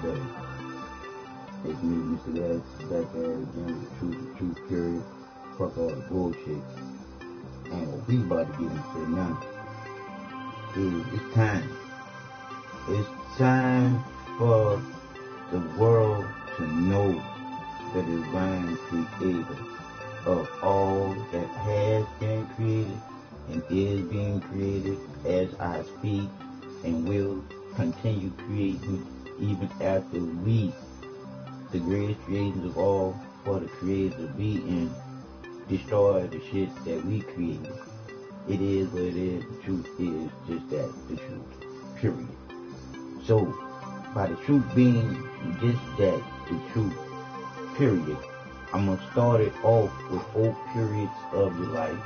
today. It's me, Mr. Red, back at it again with the truth, period. Fuck all the bullshit. And what we about to get into now is it's time. It's time for the world to know the divine creator of all that has been created and is being created as I speak and will continue creating even after we, the greatest creators of all, for the creators to be and destroy the shit that we created. It is what it is. The truth is just that, the truth. Period. So, by the truth being just that, the truth, period, I'm going to start it off with 4 periods of your life.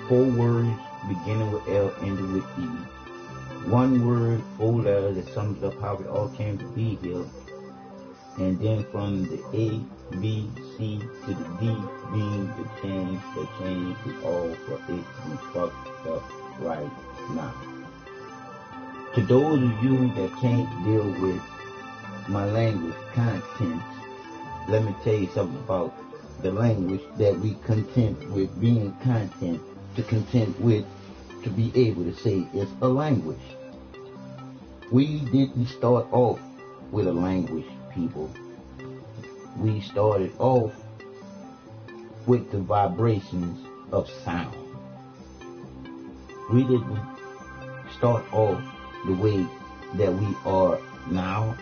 4 words beginning with L, ending with E. 1 word, 4 letters that sums up how we all came to be here. And then from the A, B, C to the D being the change is all for it to be fucked up right now. To those of you that can't deal with my language content, let me tell you something about the language that we content with being content to content with, to be able to say it's a language. We didn't start off with a language, people. We started off with the vibrations of sound. We didn't start off the way that we are now.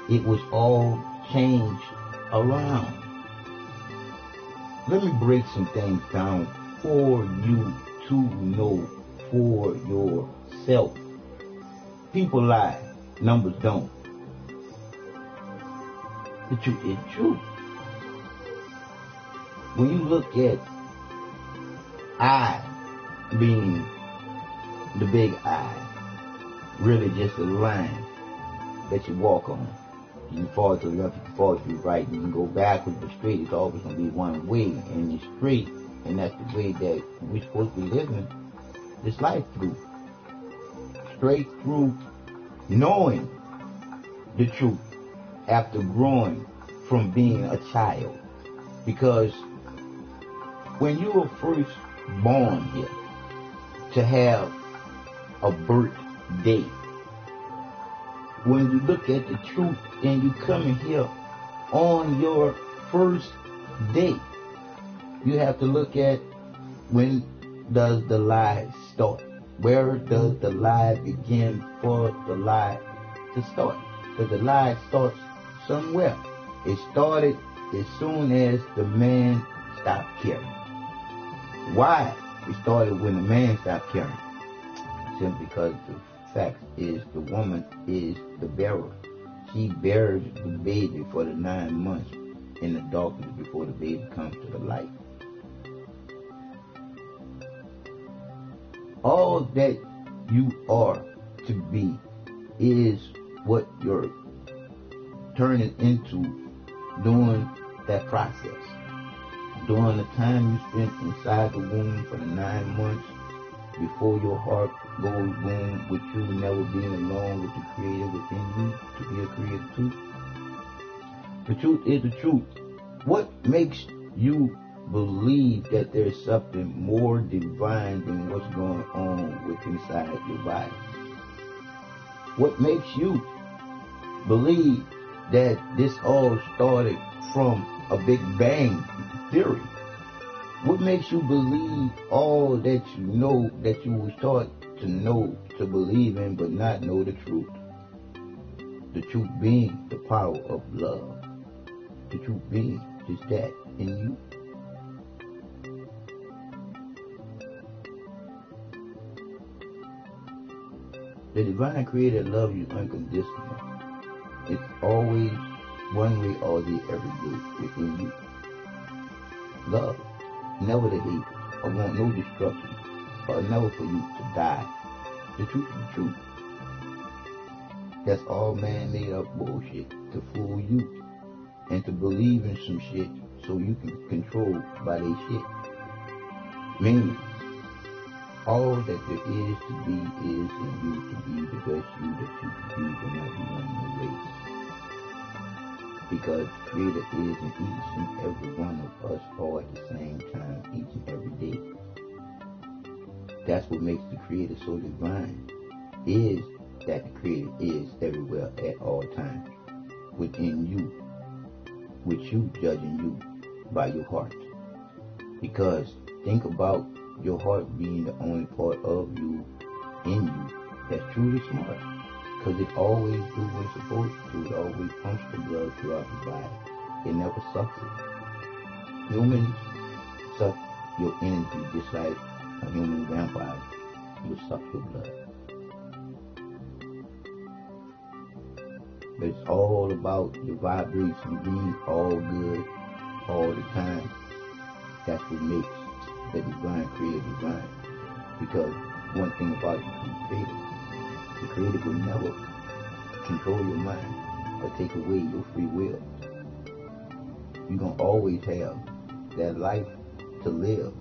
It was all changed around. Let me break some things down for you to know for yourself. People lie, numbers don't. The truth is true. When you look at I being the big I, really just a line that you walk on. You can fall to the left, you can fall to the right, you can go backwards, but straight is always going to be one way, and it's straight, and that's the way that we're supposed to be living this life through. Straight through knowing the truth after growing from being a child. Because when you were first born here, to have a birthday, when you look at the truth and you come in here on your first day, you have to look at when does the lie start? Where does the lie begin for the lie to start? Because the lie starts somewhere. It started as soon as the man stopped caring. Why? It started when the man stopped caring. Simply because the fact is the woman is the bearer. She bears the baby for the 9 months in the darkness before the baby comes to the light. All that you are to be is what you're turning into during that process. During the time you spent inside the womb for the 9 months before your heart goes boom, with you never being alone with the creator within you to be a creator too. The truth is the truth. What makes you believe that there's something more divine than what's going on with inside your body? What makes you believe that this all started from a Big Bang theory? What makes you believe all that you know, that you was taught to know, to believe in, but not know the truth? The truth being the power of love. The truth being just that in you. The divine creator loves you unconditionally. It's always one way or the every day within you. Love, never to hate, or want no destruction, or never for you to die. The truth is the truth. That's all man-made up bullshit to fool you and to believe in some shit so you can be controlled by their shit. Meaning, all that there is to be is in you to be the best you that you can be, but not be one because the Creator is in each and every one of us all at the same time, each and every day. That's what makes the Creator so divine, is that the Creator is everywhere at all times, within you, with you judging you by your heart. Because think about your heart being the only part of you, in you, that's truly smart. Because it always do what it's supposed to. It always pumps the blood throughout the body. It never sucks it. Humans suck your energy just like a human vampire will suck your blood. But it's all about the vibration being all good all the time. That's what makes the divine Creator divine. Because one thing about the Creator will never control your mind or take away your free will. You're going to always have that life to live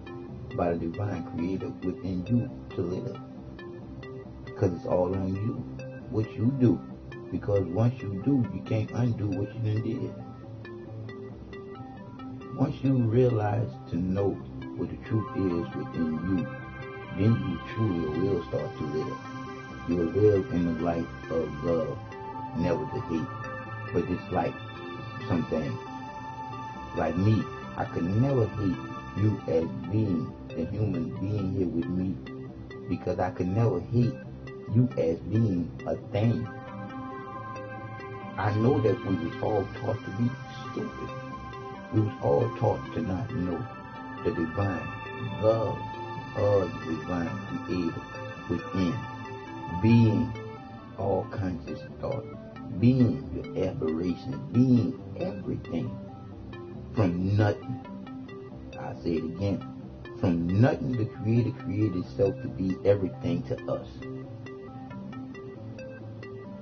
by the divine Creator within you to live. Because it's all on you, what you do. Because once you do, you can't undo what you done did. Once you realize to know what the truth is within you, then you truly will start to live. You will live in the life of love, never the hate. But it's like some things. Like me, I could never hate you as being the human being here with me, because I could never hate you as being a thing. I know that we was all taught to be stupid. We was all taught to not know the divine love of the divine Creator within, being all conscious thought, being your aberration, being everything from nothing. I say it again, from nothing the Creator created itself to be everything to us.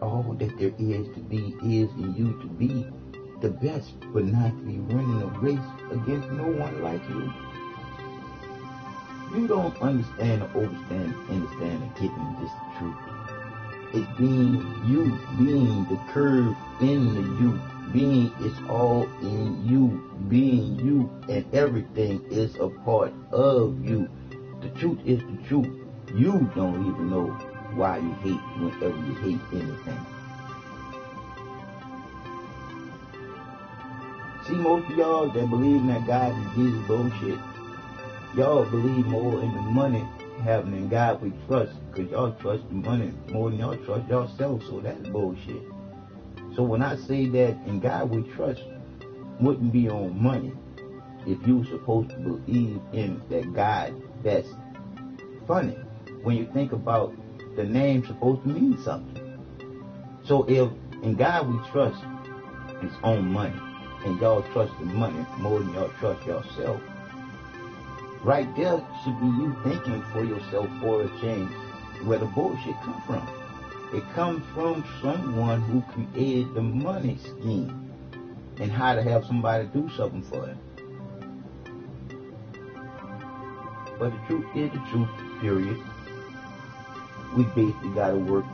All that there is to be is in you to be the best, but not to be running a race against no one like you. You don't understand or understand or getting this truth. It's being you, being the curve in the you, being it's all in you, being you, and everything is a part of you. The truth is the truth. You don't even know why you hate whenever you hate anything. See, most of y'all that believe in that God and Jesus bullshit, y'all believe more in the money having than God we trust, because y'all trust the money more than y'all trust yourself, so that's bullshit. So when I say that in God we trust wouldn't be on money, if you were supposed to believe in that God, that's funny. When you think about the name supposed to mean something. So if in God we trust it's on money, and y'all trust the money more than y'all trust yourself, right there should be you thinking for yourself for a change where the bullshit come from. It comes from someone who created the money scheme and how to have somebody do something for it. But the truth is the truth, period. We basically got to work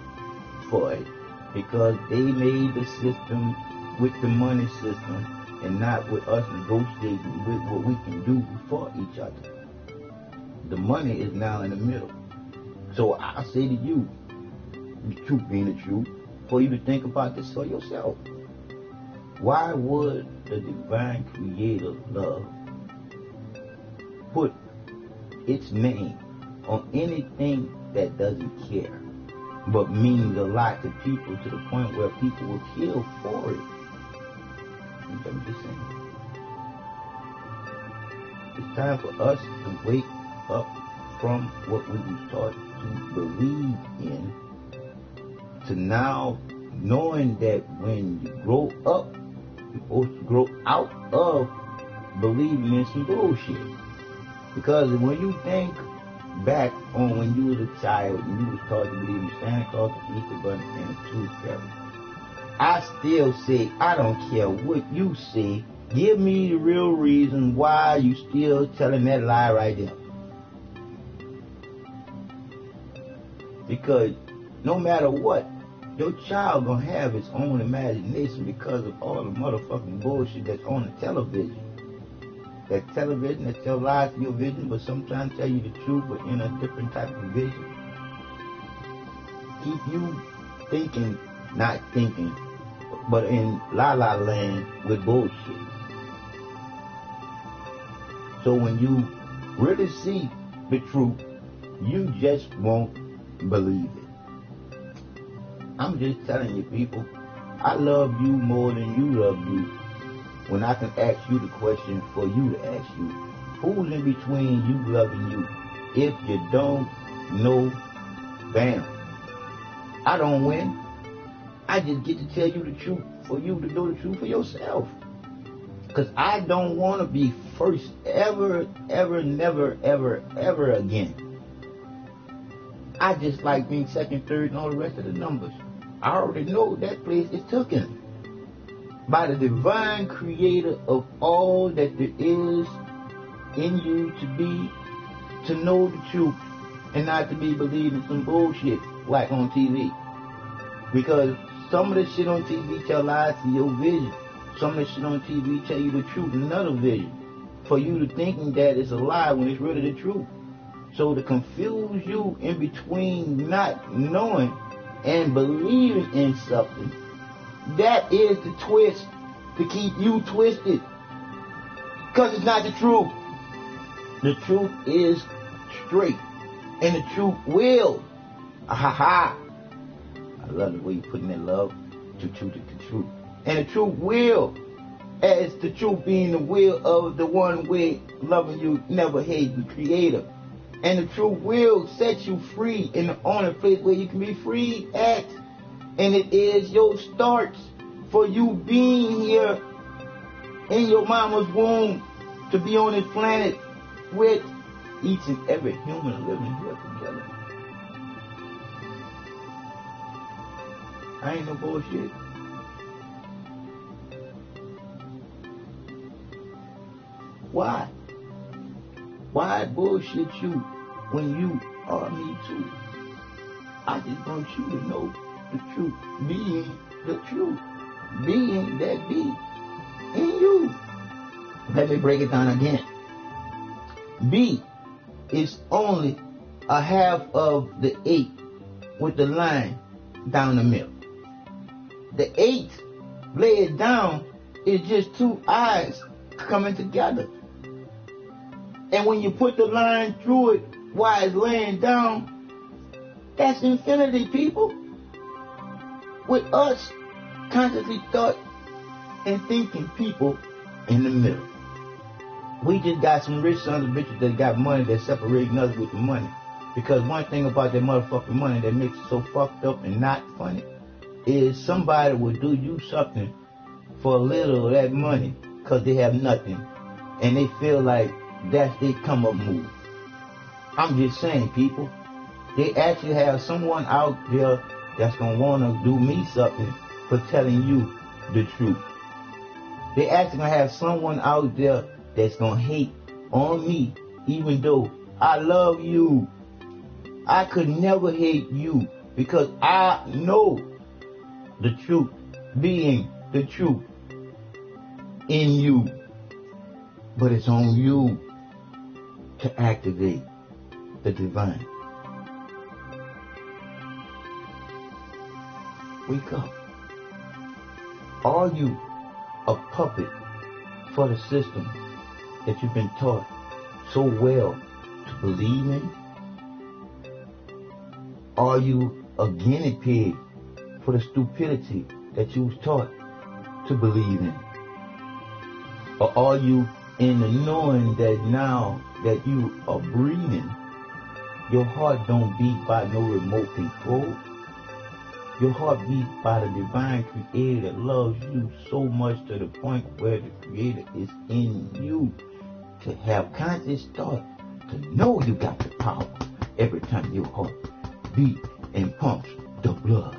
for it, because they made the system with the money system and not with us negotiating with what we can do for each other. The money is now in the middle. So I say to you, the truth being the truth, for you to think about this for yourself. Why would the divine Creator love put its name on anything that doesn't care, but means a lot to people to the point where people will kill for it? I'm just saying. It's time for us to wake up from what we were taught to believe in, to now knowing that when you grow up, you're supposed to grow out of believing in some bullshit. Because when you think back on when you was a child and you was taught to believe in Santa Claus, the Easter Bunny, and the Tooth Fairy, I still say, I don't care what you say, give me the real reason why you still telling that lie right there. Because no matter what, Your child gonna have its own imagination because of all the motherfucking bullshit that's on the television. That television that tells lies to your vision, but sometimes tell you the truth, but in a different type of vision. Keep you thinking, not thinking, but in la-la land with bullshit. So when you really see the truth, you just won't believe it. I'm just telling you, people, I love you more than you love you. When I can ask you the question for you to ask you, who's in between you loving you? If you don't know, bam. I don't win. I just get to tell you the truth for you to know the truth for yourself. Because I don't want to be first ever, never, ever again. I just like being second, third, and all the rest of the numbers. I already know that place is taken by the divine creator of all that there is in you to know the truth and not to be believing some bullshit like on TV. Because some of the shit on TV tell lies to your vision. Some of the shit on TV tell you the truth in another vision. For you to thinking that it's a lie when it's really the truth. So to confuse you in between not knowing and believing in something, that is the twist to keep you twisted. Because it's not the truth. The truth is straight. And the truth will. Ha. I love the way you're putting that love to truth to the truth. And the truth will, as the truth being the will of the one way loving you, never hate the creator. And the truth will set you free in the only place where you can be free at. And it is your start for you being here in your mama's womb to be on this planet with each and every human living here together. I ain't no bullshit. Why? Why bullshit you when you are me too? I just want you to know the truth. Being the truth. Being that be in you. Let me break it down again. B is only a half of the 8 with the line down the middle. The 8, lay it down, is just 2 eyes coming together. And when you put the line through it while it's laying down, that's infinity, people. With us consciously thought and thinking people in the middle. We just got some rich sons of bitches that got money that's separating us with the money. Because one thing about that motherfucking money that makes it so fucked up and not funny is somebody will do you something for a little of that money because they have nothing. And they feel like that's their come up move. I'm just saying, people, they actually have someone out there that's going to want to do me something for telling you the truth. They actually going to have someone out there that's going to hate on me even though I love you. I could never hate you because I know the truth being the truth in you. But it's on you to activate the divine. Wake up. Are you a puppet for the system that you've been taught so well to believe in? Are you a guinea pig for the stupidity that you was taught to believe in? Or are you in the knowing that now that you are breathing, your heart don't beat by no remote control? Your heart beats by the divine creator that loves you so much to the point where the creator is in you to have conscious thought, to know you got the power every time your heart beat and pumps the blood.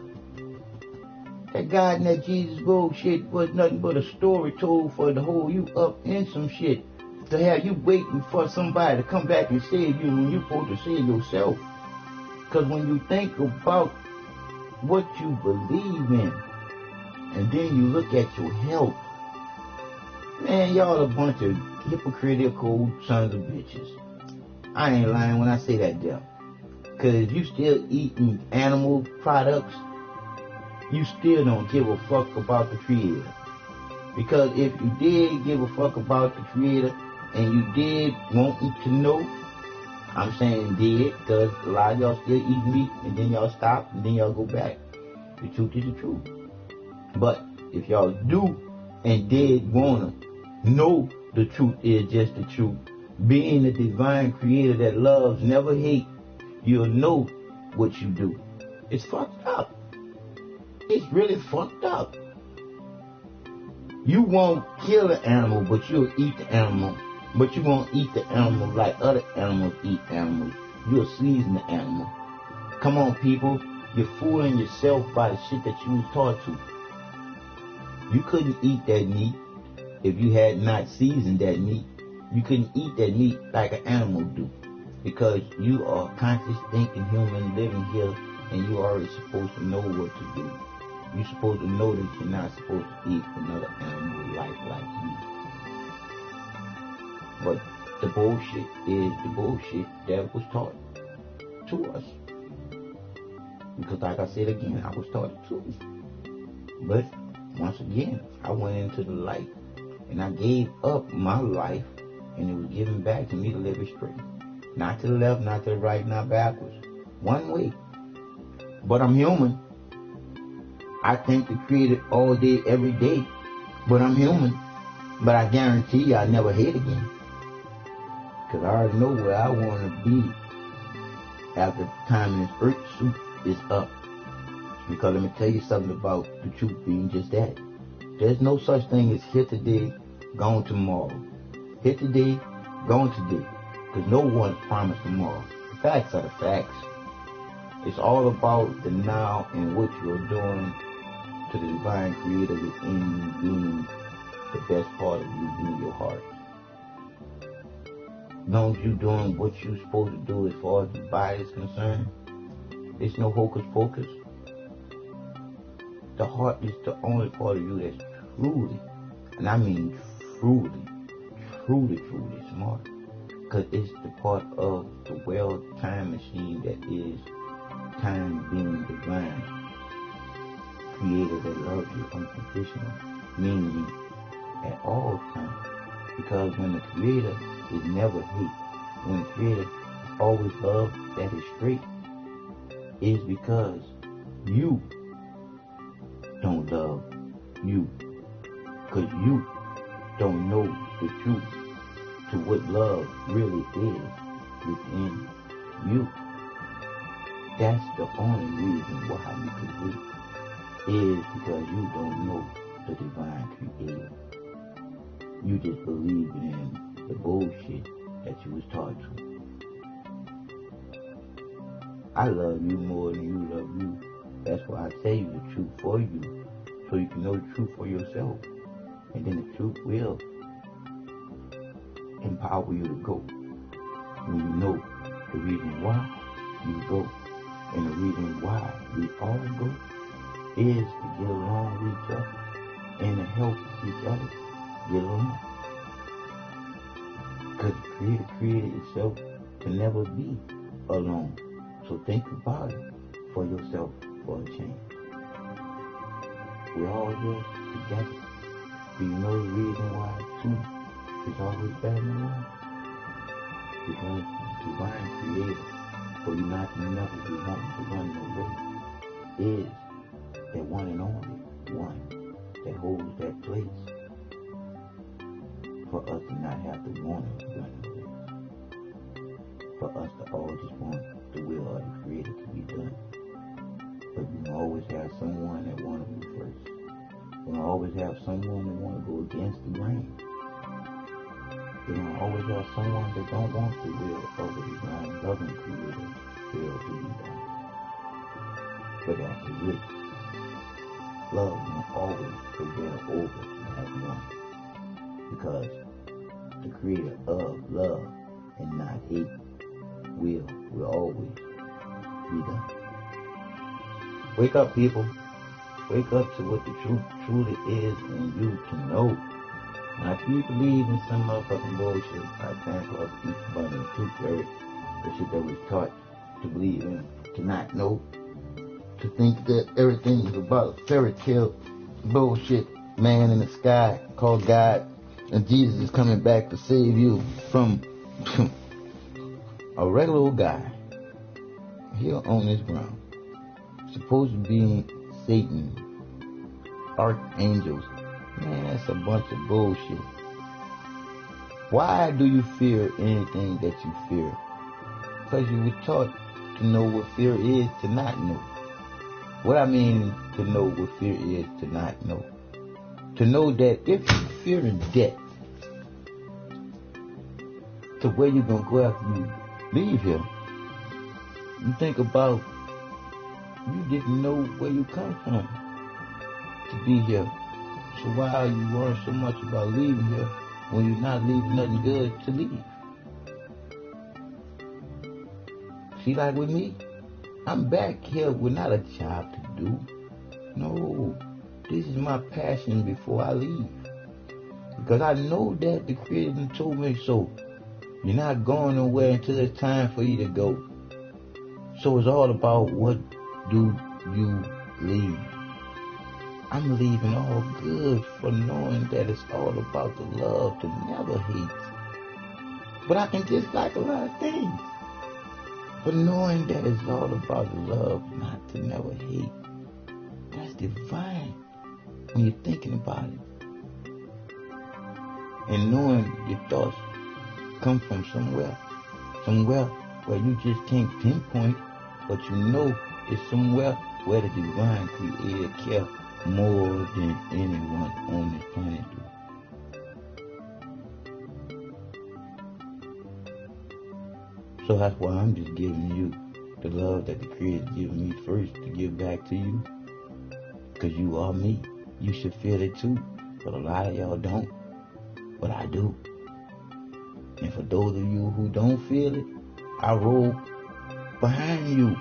That God and that Jesus bullshit was nothing but a story told for to hold you up in some shit, to have you waiting for somebody to come back and save you when you're supposed to save yourself. Because when you think about what you believe in, and then you look at your health. Man, y'all a bunch of hypocritical sons of bitches. I ain't lying when I say that, there. Cause you still eating animal products, you still don't give a fuck about the Creator. Because if you did give a fuck about the Creator and you did want to know, I'm saying did, because a lot of y'all still eat meat and then y'all stop and then y'all go back. The truth is the truth. But if y'all do and did wanna know the truth is just the truth, being the divine Creator that loves, never hate, you'll know what you do. It's fucked up. It's really fucked up. You won't kill an animal, but you'll eat the animal. But you won't eat the animal like other animals eat animals. You'll season the animal. Come on, people. You're fooling yourself by the shit that you was taught to. You couldn't eat that meat if you had not seasoned that meat. You couldn't eat that meat like an animal do. Because you are a conscious thinking human living here, and you already supposed to know what to do. You're supposed to know that you're not supposed to eat another animal life like you. But the bullshit is the bullshit that was taught to us. Because like I said again, I was taught it too. But once again, I went into the light, and I gave up my life, and it was given back to me to live it straight. Not to the left, not to the right, not backwards. One way. But I'm human. I thank the Creator all day, every day. But I'm human. But I guarantee you I'll never hate again. Because I already know where I want to be after the time this earth suit is up. Because let me tell you something about the truth being just that. There's no such thing as here today, gone tomorrow. Here today, gone today. Because no one promised tomorrow. The facts are the facts. It's all about the now and what you're doing to the divine Creator within you, being the best part of you, being your heart. As long as you're doing what you're supposed to do as far as the body is concerned, there's no hocus pocus. The heart is the only part of you that's truly, and I mean truly smart. Because it's the part of the world time machine that is time being divine. Creator that loves you unconditionally, meaning at all times. Because when the Creator is never hate, when the Creator is always love, that is straight, is because you don't love you. Because you don't know the truth to what love really is within you. That's the only reason why you can hate, is because you don't know the divine Creator. You just believe in the bullshit that you was taught to. I love you more than you love you. That's why I tell you the truth for you, so you can know the truth for yourself. And then the truth will empower you to go. When you know the reason why you go. And the reason why we all go is to get along with each other and to help each other get along. Because the Creator created itself to never be alone. So think about it for yourself for a change. We're all here together. Do you know the reason why two is always better than one? Because the divine Creator, for you not to never be wanting to run no race, is that one and only one that holds that place for us to not have to want to run no race. For us to all just want the will of the Creator to be done. But you can always have someone that want to be first. You can always have someone that want to go against the grain. You can always have someone that don't want the will of the divine loving Creator will to be done. But that's it. Love will always prevail over that one. Because the Creator of love and not hate will always be done. Wake up, people. Wake up to what the truth truly is and you to know. Now, if you believe in some motherfucking bullshit, like Santa Claus, Easter Bunny, and Tooth Fairy, the shit that was taught to believe in, to not know, to think that everything is about fairy tale bullshit, man in the sky called God, and Jesus is coming back to save you from a regular old guy here on this ground, supposed to be Satan, archangels. Man, that's a bunch of bullshit. Why do you fear anything that you fear? Because you were taught to know what fear is to not know. What I mean to know what fear is to not know. To know that if you fear death, to where you going to go after you leave here, you think about, you didn't know where you come from to be here. So why are you worrying so much about leaving here when you're not leaving nothing good to leave? See, like with me, I'm back here with not a job to do. No, this is my passion before I leave. Because I know that the Creator told me so. You're not going nowhere until it's time for you to go. So it's all about what do you leave. I'm leaving all good for knowing that it's all about the love to never hate. But I can dislike a lot of things. But knowing that it's all about the love not to never hate. That's divine when you're thinking about it. And knowing your thoughts come from somewhere where you just can't pinpoint, but you know it's somewhere where the divine Creator cares more than anyone on this planet do. So that's why I'm just giving you the love that the Creator given me first to give back to you. Because you are me. You should feel it too. But a lot of y'all don't. But I do. And for those of you who don't feel it, I roll behind you.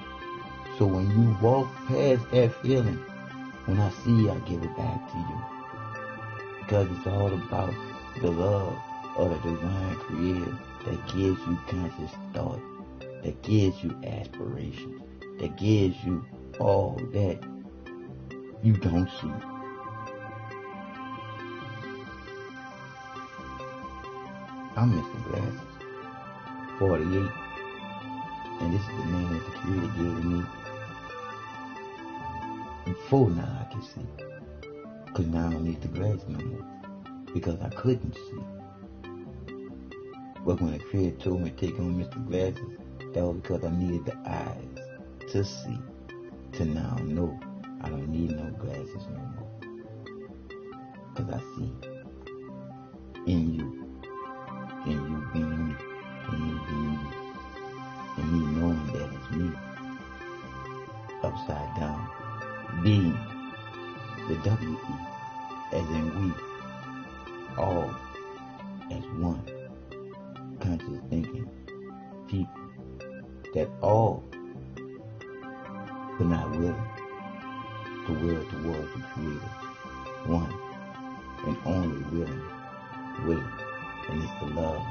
So when you walk past that feeling, when I see you, I give it back to you. Because it's all about the love of the divine Creator that gives you conscious thought, that gives you aspiration, that gives you all that you don't see. I'm Mr. Glasses, 48, and this is the name that the Creator gave me. Before now I can see, because now I don't need the glasses no more, because I couldn't see. But when the Creator told me to take on Mr. Glasses, that was because I needed the eyes to see, to now know I don't need no glasses no more. Because I see in you, and you being me, and you being you, and me knowing that it's me, upside down, being the WE, as in we, all as one, conscious thinking people, that all, but not willing to will towards the Creator, one, and only willing, and it's the love,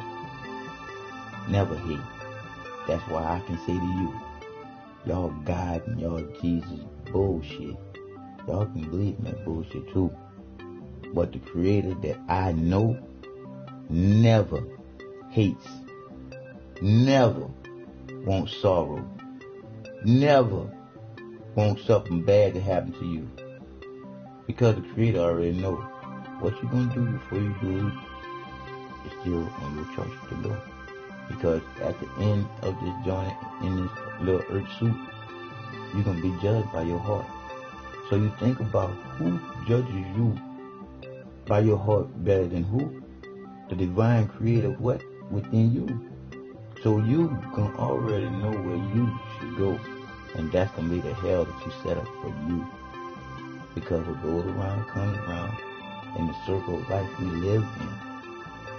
never hate. That's why I can say to you, y'all God and y'all Jesus bullshit. Y'all can believe in that bullshit too. But the Creator that I know never hates, never wants sorrow, never wants something bad to happen to you. Because the Creator already knows what you're going to do before you do it. It's still on your choice to go. Because at the end of this journey, in this little earth suit, you're going to be judged by your heart. So you think about who judges you by your heart better than who? The divine Creator what? Within you. So you can already know where you should go. And that's going to be the hell that you set up for you. Because what goes around comes around. In the circle of life we live in.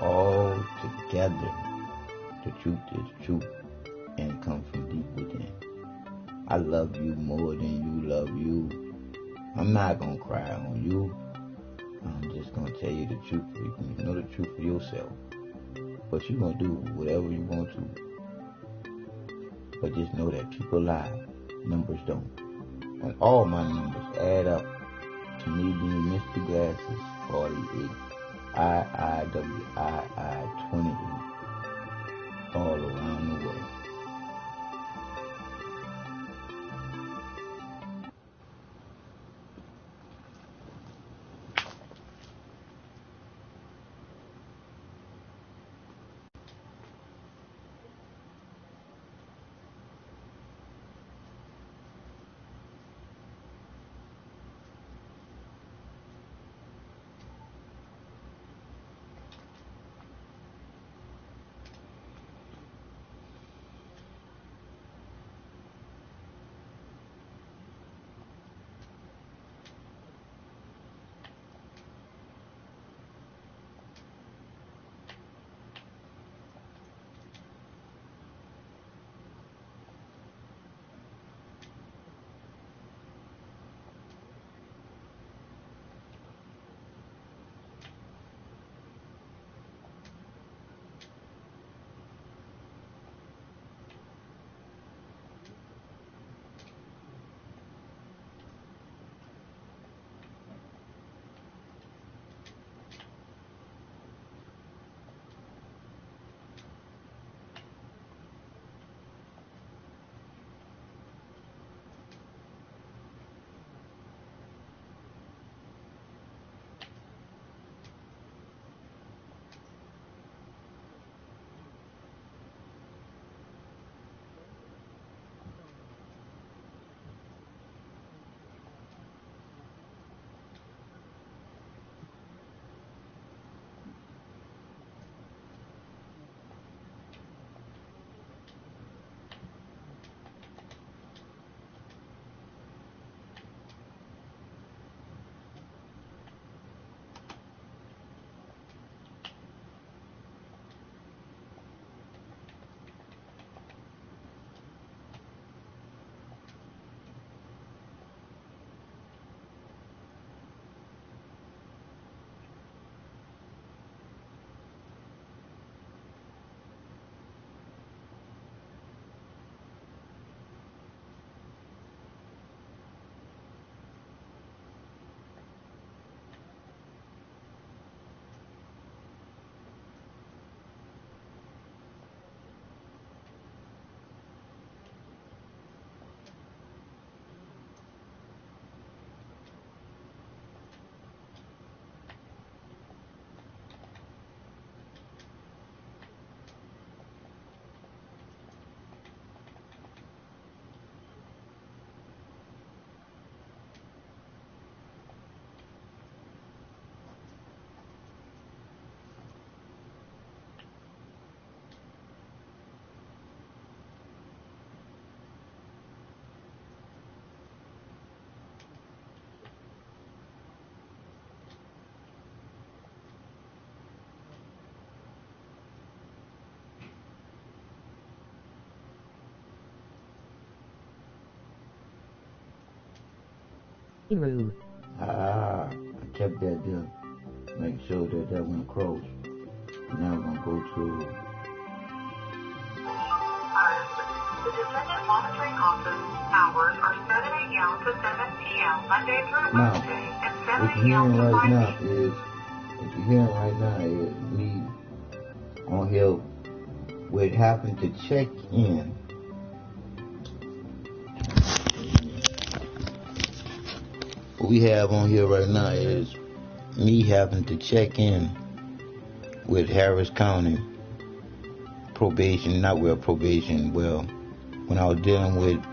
All together. The truth is truth. And it comes from deep within. I love you more than you love you. I'm not gonna cry on you. I'm just gonna tell you the truth. You can know the truth for yourself. But you're gonna do whatever you want to. But just know that people lie. Numbers don't. And all my numbers add up to me being Mr. Glasses 48. III 28. All around the world. I kept that there. Make sure that that went across. Now we're going to go to... The Defendant Monitoring Office hours are 7 a.m. to 7 p.m. Monday through Wednesday, and 7 a.m. to 5 p.m. What you're hearing right now is me on here with having to check in. What we have on here right now is me having to check in with Harris County probation, when I was dealing with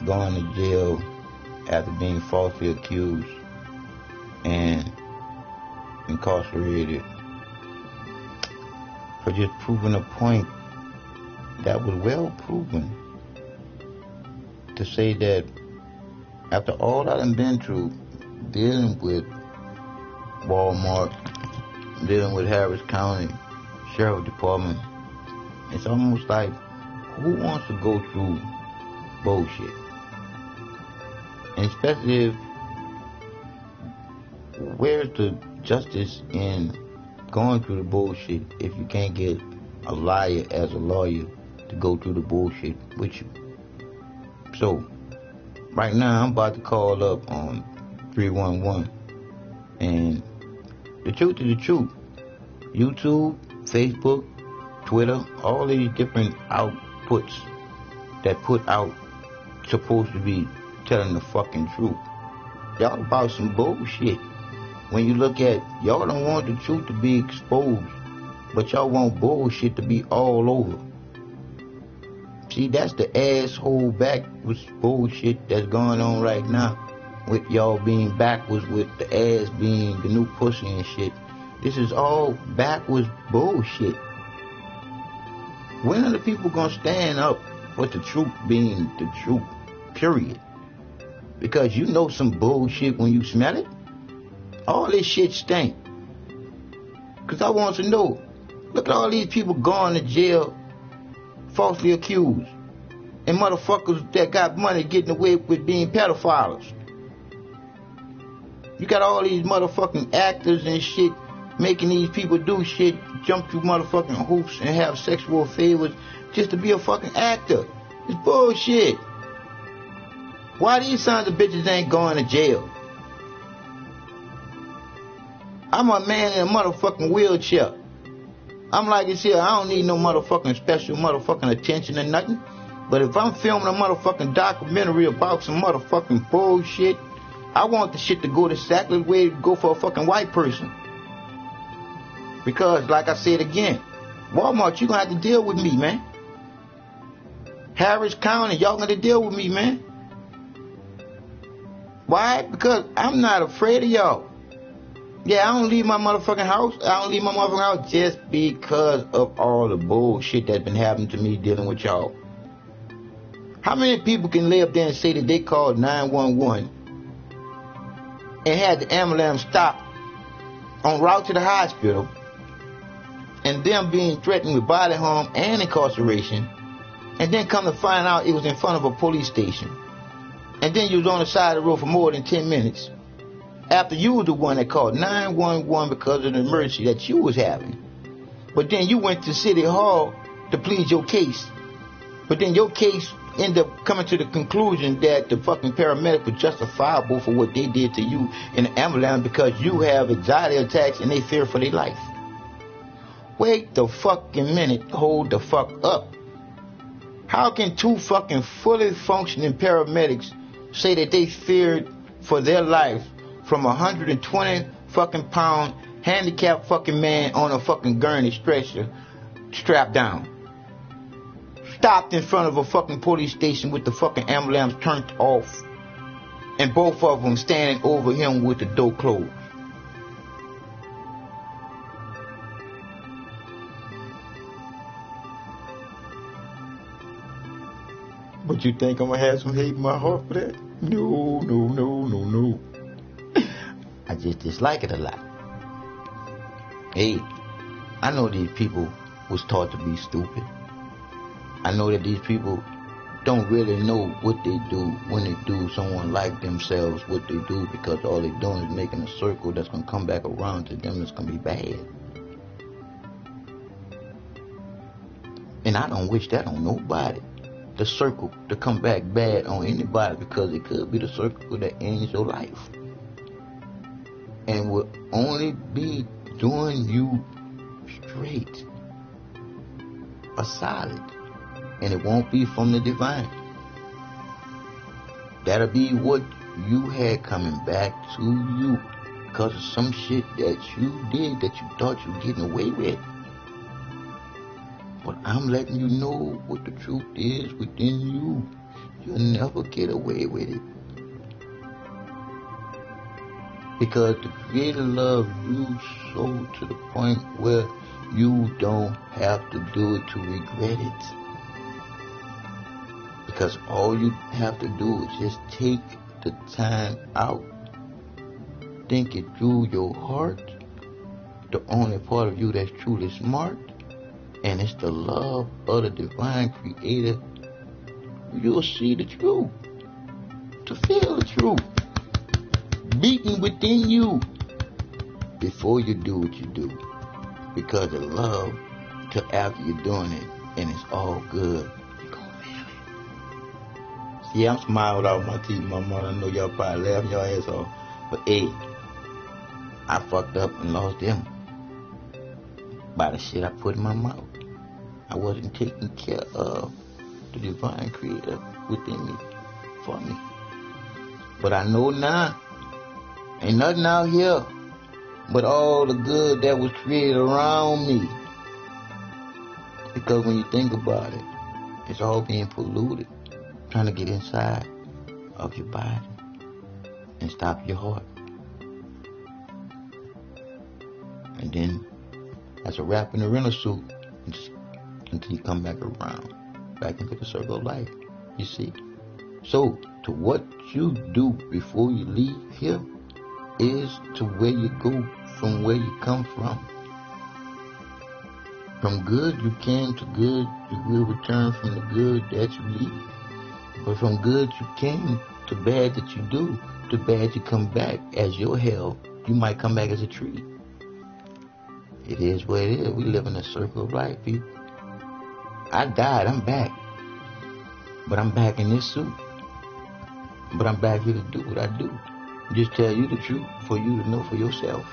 going to jail after being falsely accused and incarcerated for just proving a point that was well proven, to say that after all that I've been through, dealing with Walmart, dealing with Harris County Sheriff Department, it's almost like, who wants to go through bullshit. And especially if, where's the justice in going through the bullshit if you can't get a liar as a lawyer to go through the bullshit with you? So, right now I'm about to call up on 311, and the truth is the truth. YouTube, Facebook, Twitter, all these different outputs that put out supposed to be telling the fucking truth. Y'all about some bullshit. When you look at, y'all don't want the truth to be exposed, but y'all want bullshit to be all over. See, that's the asshole backwards bullshit that's going on right now, with y'all being backwards, with the ass being the new pussy and shit. This is all backwards bullshit. When are the people gonna stand up for the truth being the truth, period? Because you know some bullshit when you smell it. All this shit stink. Because I want to know, look at all these people going to jail falsely accused, and motherfuckers that got money getting away with being pedophiles. You got all these motherfucking actors and shit making these people do shit, jump through motherfucking hoops and have sexual favors just to be a fucking actor. It's bullshit. Why these sons of bitches ain't going to jail? I'm a man in a motherfucking wheelchair. I'm like this here, I don't need no motherfucking special motherfucking attention or nothing. But if I'm filming a motherfucking documentary about some motherfucking bullshit, I want the shit to go exactly the way it go for a fucking white person. Because, like I said again, Walmart, you gonna have to deal with me, man. Harris County, y'all gonna deal with me, man. Why? Because I'm not afraid of y'all. Yeah, I don't leave my motherfucking house. I don't leave my motherfucking house just because of all the bullshit that's been happening to me dealing with y'all. How many people can lay up there and say that they called 911 and had the ambulance stop en route to the hospital, and them being threatened with bodily harm and incarceration, and then come to find out it was in front of a police station, and then you was on the side of the road for more than 10 minutes after you were the one that called 911 because of the emergency that you was having. But then you went to City Hall to plead your case. But then your case ended up coming to the conclusion that the fucking paramedics were justifiable for what they did to you in the ambulance because you have anxiety attacks and they fear for their life. Wait the fucking minute. Hold the fuck up. How can two fucking fully functioning paramedics say that they feared for their life from a 120 fucking pound handicapped fucking man on a fucking gurney stretcher strapped down, stopped in front of a fucking police station with the fucking ambulance turned off, and both of them standing over him with the door closed? But you think I'm gonna have some hate in my heart for that? No, no, no, no, no. I just dislike it a lot. Hey, I know these people was taught to be stupid. I know that these people don't really know what they do when they do someone like themselves, what they do, because all they're doing is making a circle that's going to come back around to them. It's going to be bad. And I don't wish that on nobody. The circle to come back bad on anybody, because it could be the circle that ends your life. And will only be doing you straight or solid. And it won't be from the divine. That'll be what you had coming back to you because of some shit that you did that you thought you were getting away with. But I'm letting you know what the truth is within you. You'll never get away with it. Because the Creator loves you so to the point where you don't have to do it to regret it. Because all you have to do is just take the time out. Think it through your heart. The only part of you that's truly smart. And it's the love of the divine Creator you'll see the truth. To feel the truth beating within you before you do what you do. Because of love, till after you're doing it and it's all good, you're gonna feel it. See, I'm smiling off my teeth, my mom. I know y'all probably laughing your ass off. But hey, I fucked up and lost them by the shit I put in my mouth. I wasn't taking care of the divine creator within me, for me. But I know now, ain't nothing out here but all the good that was created around me. Because when you think about it, it's all being polluted, trying to get inside of your body and stop your heart. And then that's a wrap in the rental suit until you come back around, back into the circle of life. You see? So, to what you do before you leave here is to where you go from where you come from. From good you came to good, you will return from the good that you leave. But from good you came to bad that you do, to bad you come back as your hell. You might come back as a tree. It is what it is. We live in a circle of life, people. I died, I'm back. But I'm back in this suit. But I'm back here to do what I do. Just tell you the truth for you to know for yourself.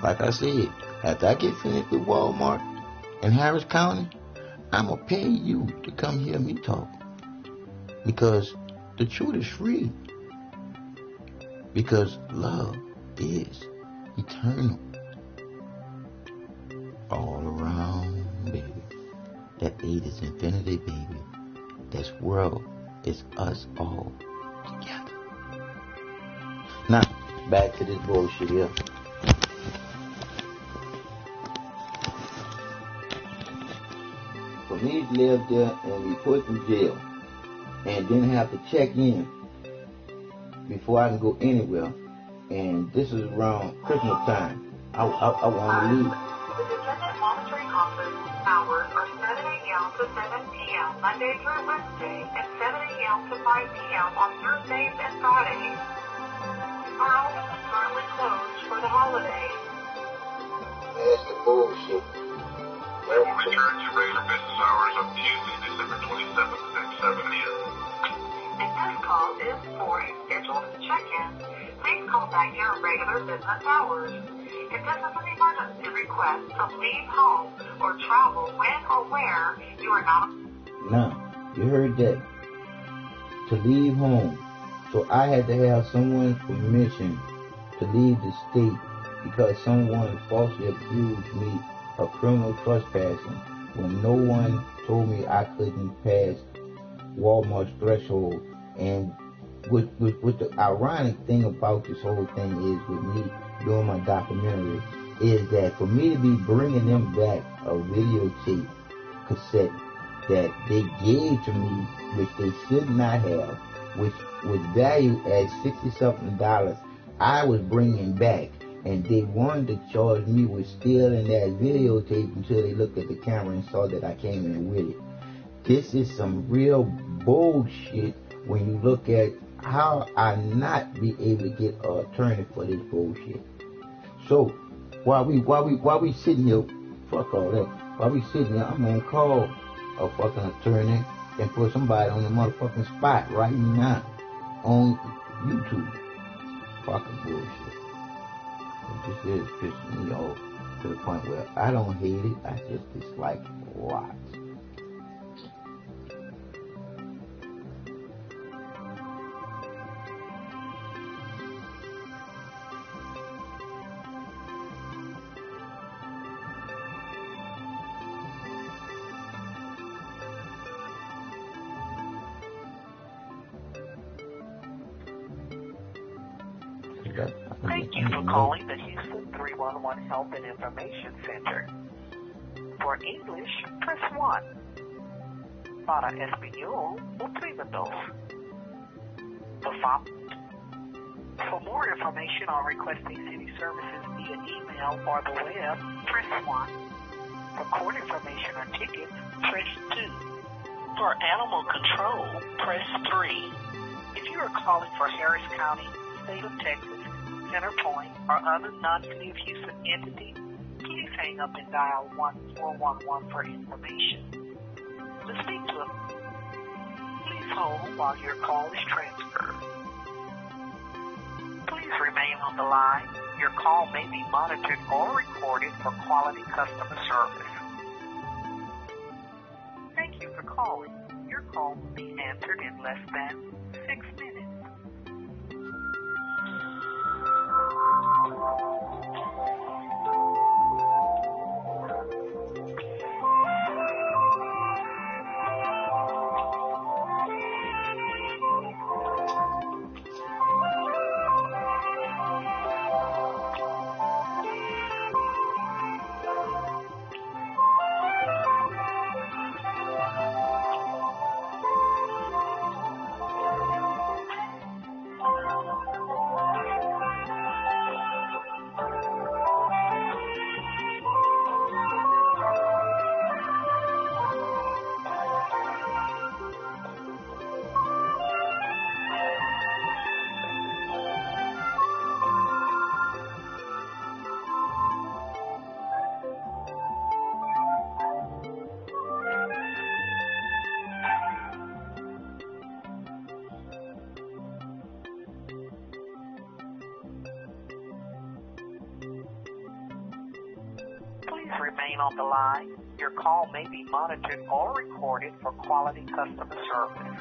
Like I said, after I get finished with Walmart in Harris County, I'm going to pay you to come hear me talk. Because the truth is free. Because love is eternal. All around, baby. That 8 is infinity, baby. This world is us all together. Now, back to this bullshit here. For me to live there and be put in jail and then have to check in before I can go anywhere, and this is around Christmas time, I want to leave. The Dependent Monitoring Office hours are 7 a.m. to 7 p.m. Monday through Wednesday and 7 a.m. to 5 p.m. on Thursdays and Fridays. Our office is currently closed for the holidays. That's the bullshit. We will return to regular business hours on Tuesday, December 27th at 7 a.m. If this call is for a scheduled check-in, please call back during regular business hours. If this is an emergency request to leave home or travel when or where you are not... Now, you heard that. To leave home. So I had to have someone's permission to leave the state because someone falsely accused me of criminal trespassing when no one told me I couldn't pass Walmart's threshold. And with the ironic thing about this whole thing is with me doing my documentary is that for me to be bringing them back a videotape cassette that they gave to me, which they should not have, which was valued at $60-something, I was bringing back, and they wanted to charge me with stealing that videotape until they looked at the camera and saw that I came in with it. This is some real bullshit when you look at how I not be able to get an attorney for this bullshit. So while we sitting here, fuck all that. While we sitting here, I'm gonna call a fucking attorney and put somebody on the motherfucking spot right now on YouTube. Fucking bullshit. This is pissing me off to the point where I don't hate it, I just dislike it a lot. Thank you for calling the Houston 311 Health and Information Center. For English, press 1. Para español, oprima dos. For more information on requesting city services via email or the web, press 1. For court information or tickets, press 2. For animal control, press 3. If you are calling for Harris County, State of Texas, Centerpoint, or other non-city of Houston entity, please hang up and dial 1411 for information. To speak to us, please hold while your call is transferred. Please remain on the line. Your call may be monitored or recorded for quality customer service. Thank you for calling. Your call will be answered in less than 6 minutes. Please remain on the line. Your call may be monitored or recorded for quality customer service.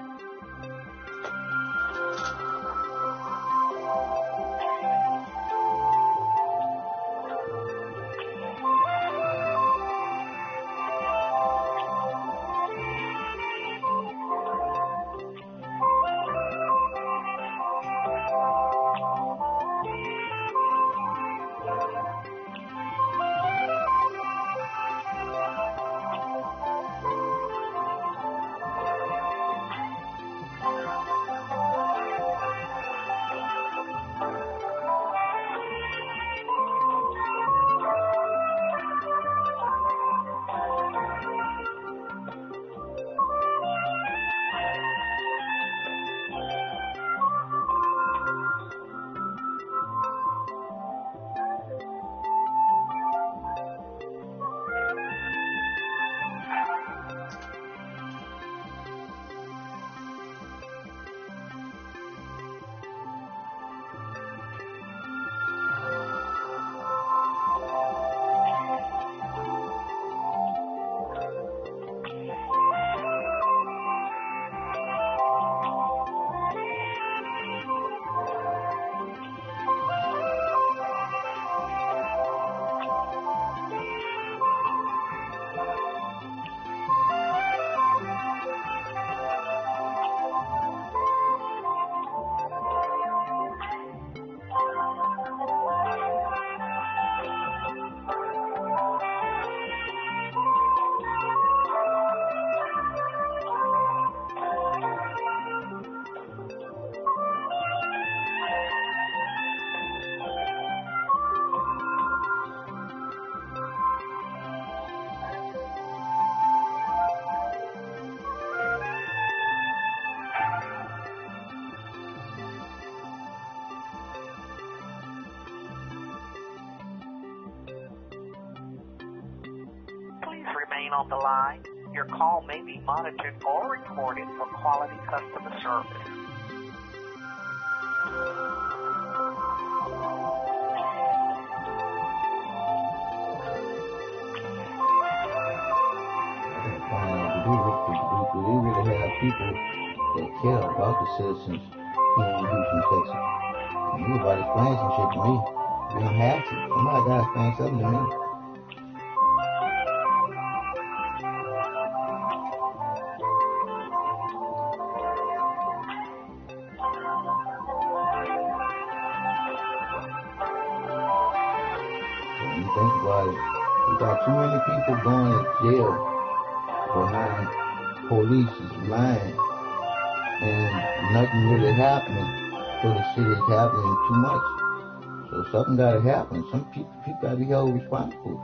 Remain on the line. Your call may be monitored or recorded for quality customer service. Do we really have people that care about the citizens here in Houston, Texas? Anybody explain some shit to me? We don't have to. Somebody got to explain something to me. Think about it. We got too many people going to jail behind police's line and nothing really happening. So the shit is happening too much. So something gotta happen. Some people gotta be held responsible.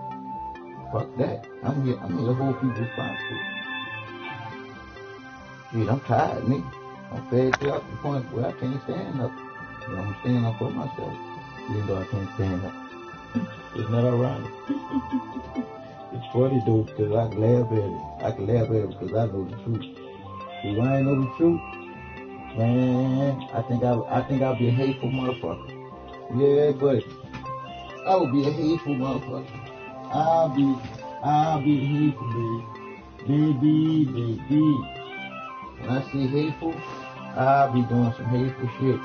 Fuck that. I'm here to hold people responsible. Shit, I'm tired, nigga. I'm fed to the point where I can't stand up. You know, I'm standing up for myself, even though I can't stand up. It's not ironic. It's funny though, because I can laugh at it. I can laugh at it because I know the truth. If I ain't know the truth, man, I think I'll be a hateful motherfucker. Yeah, but I will be a hateful motherfucker. I'll be hateful, baby. When I say hateful, I'll be doing some hateful shit.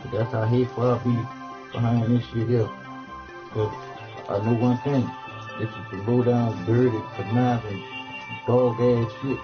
But that's how hateful I'll be behind this shit here. Cause I know one thing. This is some low down, dirty, conniving, dog ass shit.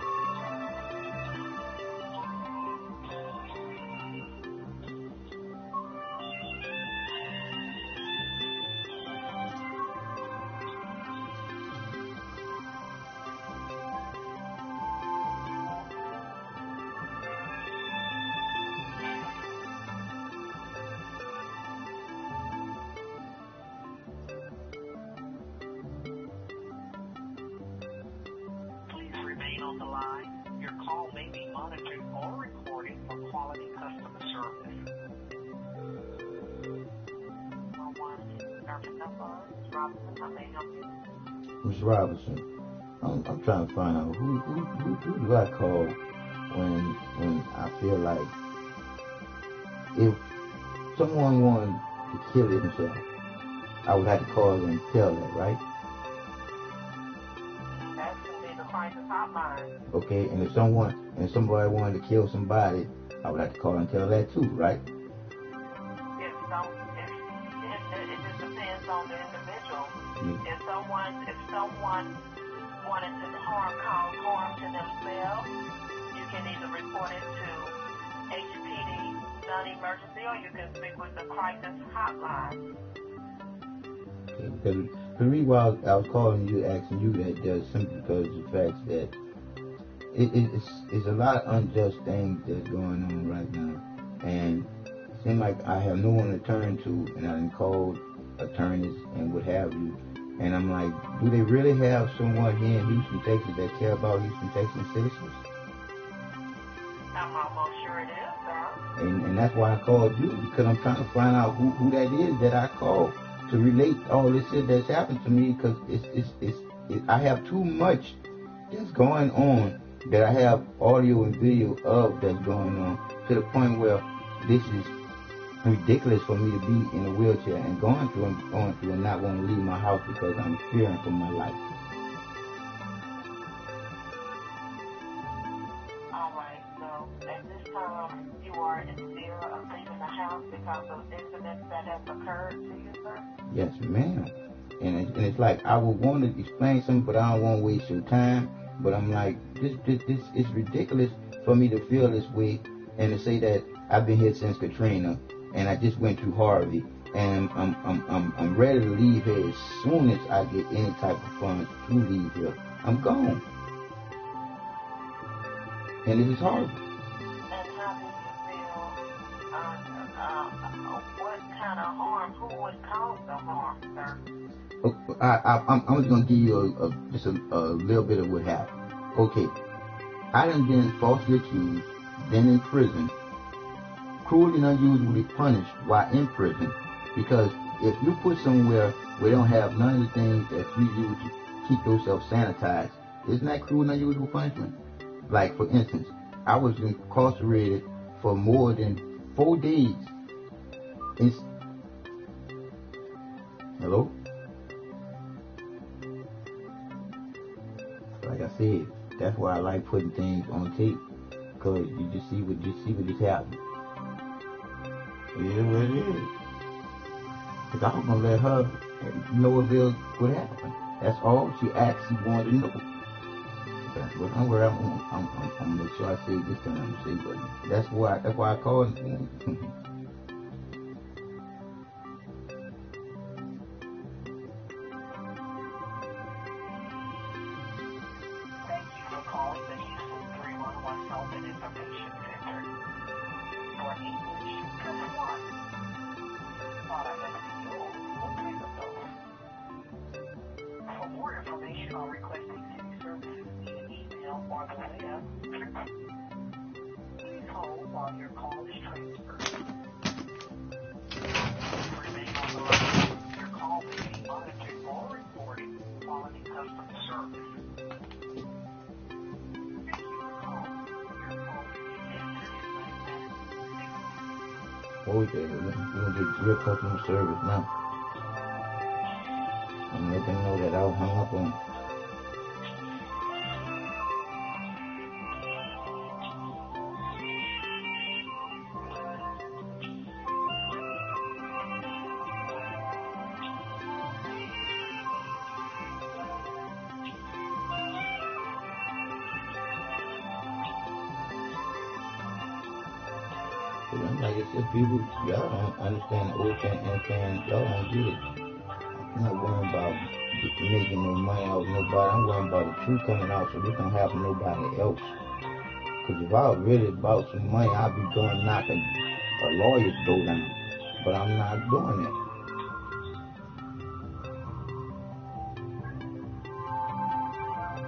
Please remain on the line. Your call may be monitored or recorded for quality customer service. Ms. Robinson, I'm trying to find out who do I call when I feel like if someone wanted to kill himself, I would have to call and tell that, right? That's going to be the crisis hotline. Okay, and if somebody wanted to kill somebody, I would have to call and tell that too, right? It just depends on the individual. Yeah. If someone wanted to cause harm to themselves, you can either report it to HPD, non-emergency, or you can speak with the crisis hotline. Okay, because the reason why I was calling you, asking you that, just simply because of the fact that it's a lot of unjust things that's going on right now, and it seems like I have no one to turn to, and I done called attorneys and what have you, and I'm like, do they really have someone here in Houston, Texas that care about Houston, Texas citizens? I'm almost sure it is, sir. And that's why I called you, because I'm trying to find out who that is that I called to relate all this shit that's happened to me, because I have too much that's going on that I have audio and video of that's going on, to the point where this is ridiculous for me to be in a wheelchair and going through and not want to leave my house because I'm fearing for my life. All right, so at this time, you are in fear of leaving the house because of incidents that have occurred to you, sir? Yes, ma'am. And it's like I would want to explain something, but I don't want to waste your time. But I'm like, this is ridiculous for me to feel this way and to say that I've been here since Katrina and I just went through Harvey and I'm ready to leave here as soon as I get any type of funds to leave here. I'm gone. And it is horrible. And how do you feel, what kind of harm, who would cause the harm, sir? I'm just going to give you just a little bit of what happened. Okay, I done been falsely accused, been in prison, cruelly and unusually punished while in prison, because if you put somewhere where they don't have none of the things that you use to keep yourself sanitized, isn't that cruel and unusual punishment? Like, for instance, I was incarcerated for more than 4 days. Hello? Like I said, that's why I like putting things on tape, because you just see what is happening. It is what it is. Because I was going to let her know what happened. That's all she actually wanted to know. But don't worry, I'm going to make sure I say it this time. But that's why I called it. Calling the Houston 311 Help and Information Center. For English, press 1. Para español, oprima 2. For more information on requesting any services via email or the web, hold that. We're gonna get real customer service now. I'm gonna let them know that I'll hang up on. Like I said, people, y'all don't understand the old and y'all don't get it. I'm not worrying about making no money out of nobody. I'm worrying about the truth coming out so this don't happen to nobody else. Because if I was really about some money, I'd be going knocking a lawyer's door down. But I'm not doing that.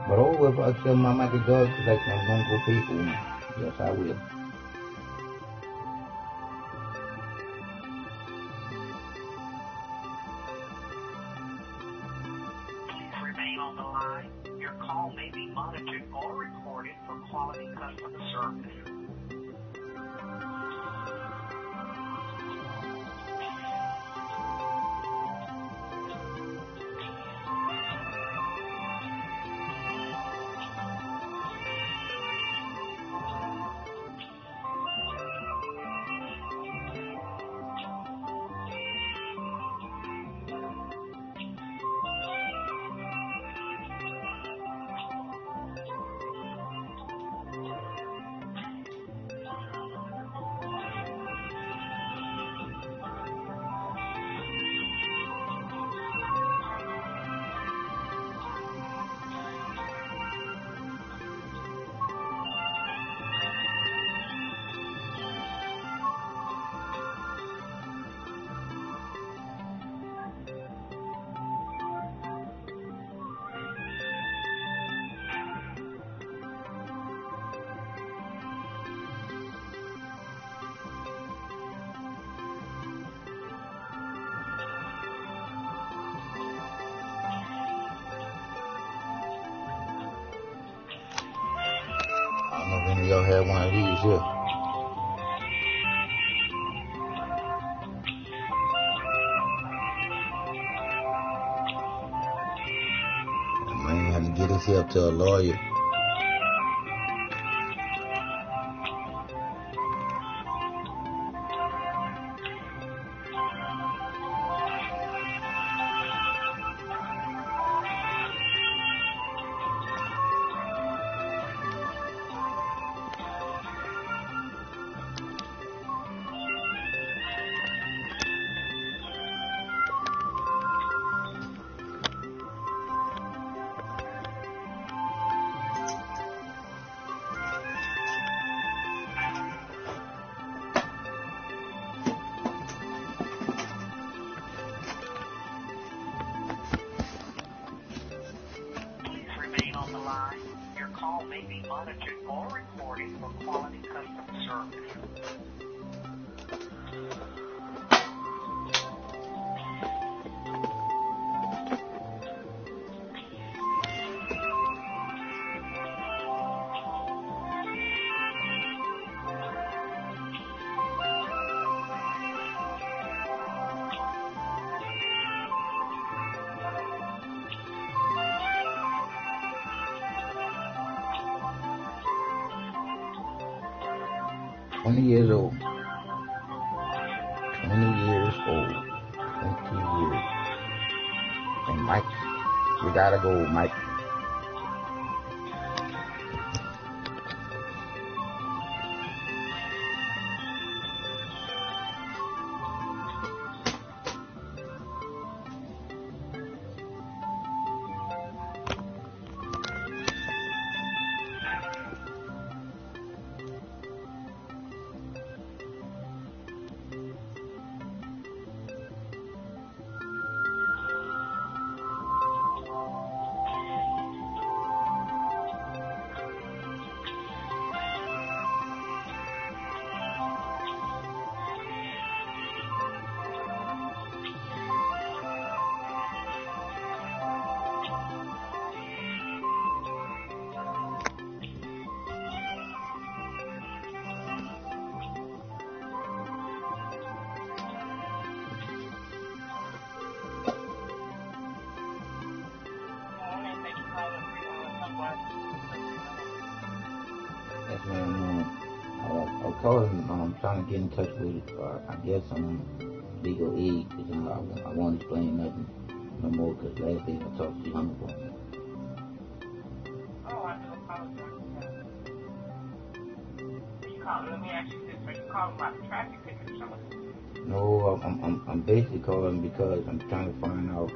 But if I tell my Michael God, like I'm going to go pay for one. Yes, I will. On the line, your call may be monitored or recorded for quality customer service. I don't know if any of y'all had one of these here. I might have to get this here up to a lawyer. On the line, your call may be monitored or recorded for quality customer service. Years old. 20 years old. 20 years. And Mike, we gotta go, Mike. told him trying to get in touch with I guess legal aid because I won't explain nothing no more because last day I talked to him about me. Oh, I do apologize for that. You call, let me ask you this, are you calling about a traffic ticket or something? No, I'm basically calling because I'm trying to find out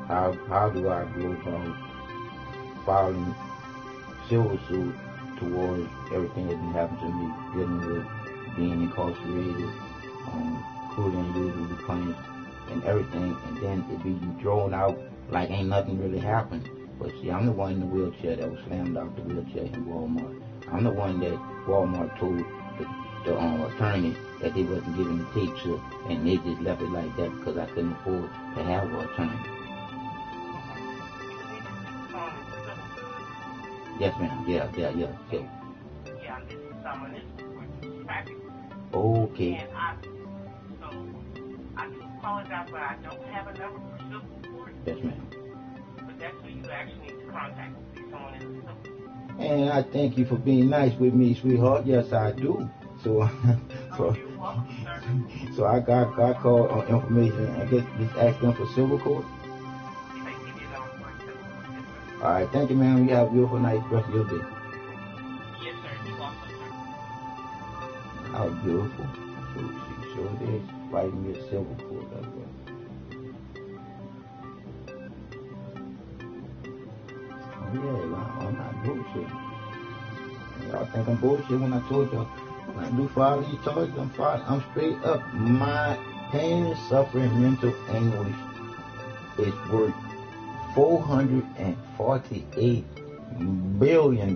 how do I go about filing civil suit towards everything that happened to me, dealing with being incarcerated, including usually punished and everything, and then it be thrown out like ain't nothing really happened. But see, I'm the one in the wheelchair that was slammed out the wheelchair in Walmart. I'm the one that Walmart told the attorney that they wasn't giving the tape to, and they just left it like that because I couldn't afford to have an attorney. Yes, ma'am. Yeah. Yeah, this is someone this was traffic. Okay. And so I do apologize, but I don't have a number for civil court. Yes, ma'am. But that's who you actually need to contact to see someone in the civil. And I thank you for being nice with me, sweetheart. Yes, I do. So, You're welcome, sir. So I got called on information. I guess just ask them for civil court. All right, thank you, ma'am. You have a beautiful night, rest of your day. Yes, sir. You're welcome, sir. How beautiful. So she sure did fighting me at civil court. That's what. Oh yeah, I'm not bullshit. Y'all think I'm bullshit when I told y'all when I do file these charges, I'm straight up. My pain, suffering, mental anguish is worth $448 billion.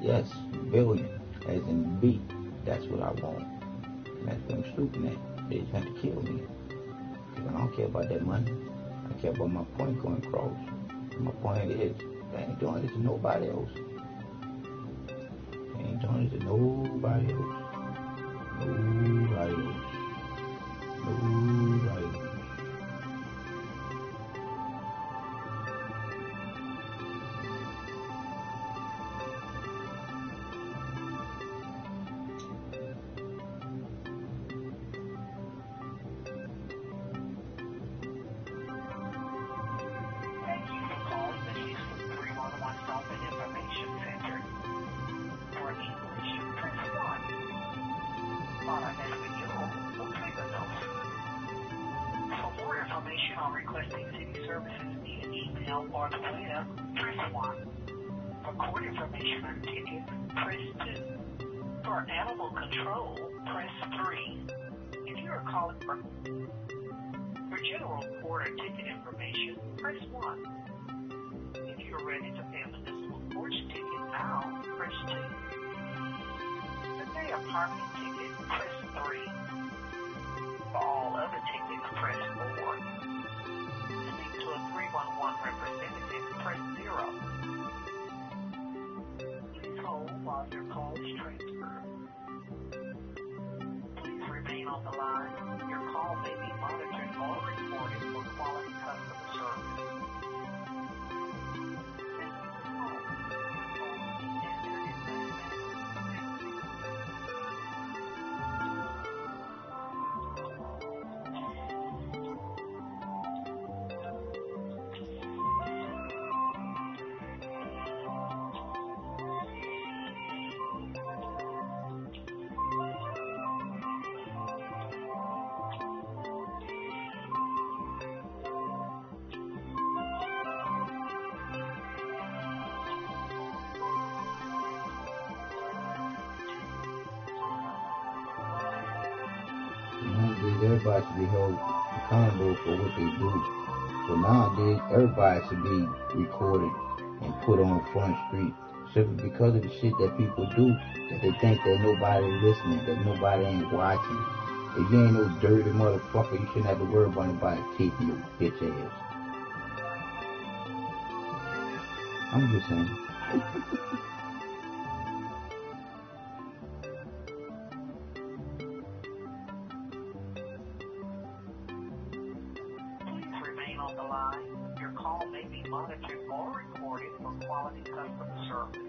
Yes, billion, as in B. That's what I want. And that's what I'm stupid at. They just have to kill me. Because I don't care about that money. I care about my point going across. And my point is, they ain't doing this to nobody else. They ain't doing this to nobody else. Nobody else. Nobody else. On requesting city services via email or the web, press 1. For court information or tickets, press 2. For animal control, press 3. If you are calling for general court or ticket information, press 1. If you are ready to pay a municipal court ticket now, press 2. To pay a parking ticket, press 3. For all other tickets, press 4. To a 311 representative, press 0. Please hold while your call is transferred. Please remain on the line. Your call may be monitored or recorded for quality customer service. Everybody should be held accountable for what they do. So nowadays, everybody should be recorded and put on Front Street simply because of the shit that people do, that they think that nobody listening, that nobody ain't watching. If you ain't no dirty motherfucker, you shouldn't have to worry about nobody taping your bitch ass. I'm just saying. On the line, your call may be monitored or recorded for quality customer service.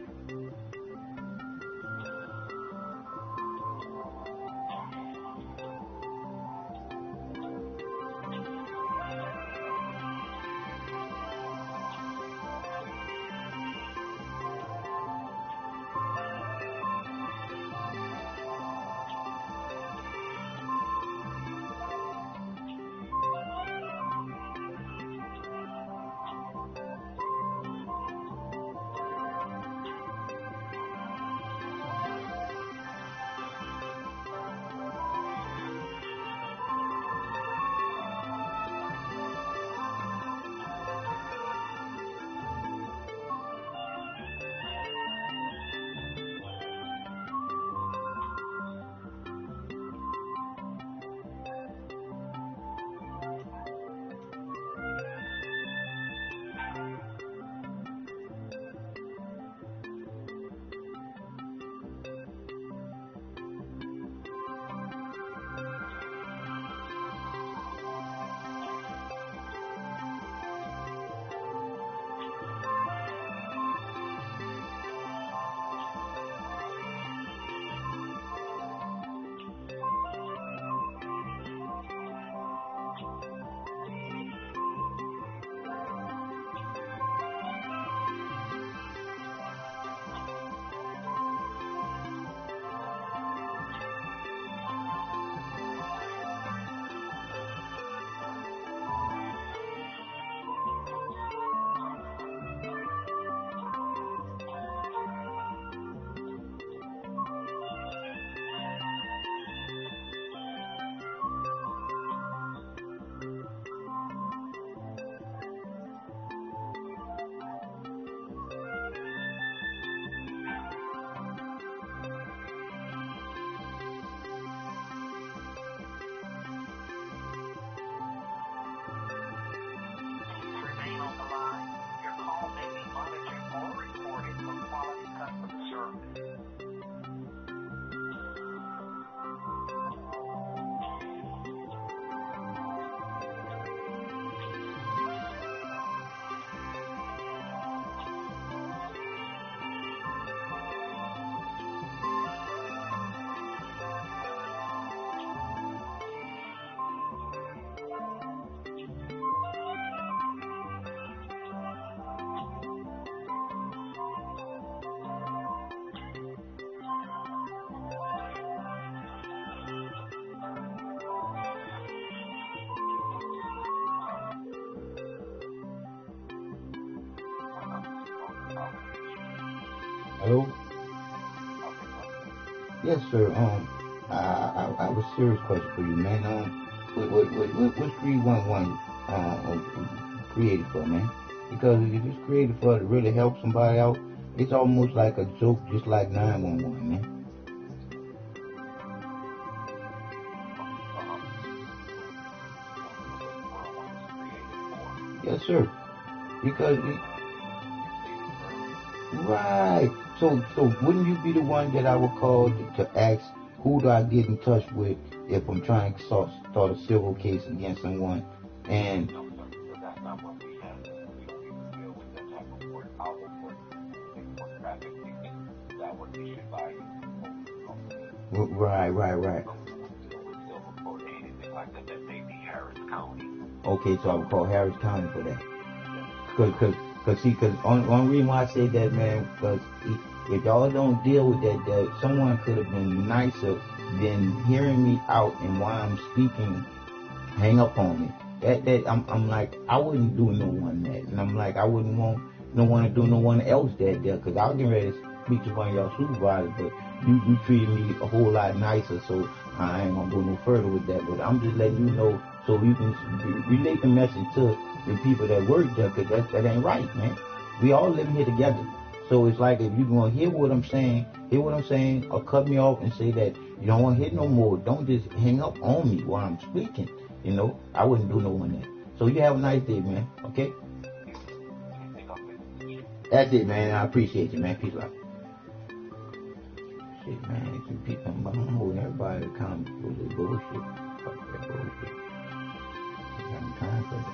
Hello? Yes, sir. I have a serious question for you, man. What's 311 created for, man? Because if it's created for to really help somebody out, it's almost like a joke, just like 911, man. Yes, sir. Because right. So wouldn't you be the one that I would call to ask who do I get in touch with if I'm trying to start a civil case against someone? And right. Okay, so I would call Harris County for that. Cause only reason why I say that, man, because if y'all don't deal with that someone could have been nicer than hearing me out and while I'm speaking, hang up on me. I'm like, I wouldn't do no one that, and I'm like, I wouldn't want no one to do no one else that there, cause I was getting ready to speak to one of y'all supervisors, but you treated me a whole lot nicer, so I ain't gonna go no further with that. But I'm just letting you know so you can relate the message to the people that work there, cause that ain't right, man. We all living here together. So it's like if you gonna hear what I'm saying, or cut me off and say that you don't want to hear no more, don't just hang up on me while I'm speaking. You know, I wouldn't do no one that. So you have a nice day, man. Okay? That's it, man. I appreciate you, man. Peace out. Shit, man. You people, I'm holding everybody accountable for this bullshit. Fuck that bullshit. I got no time for that.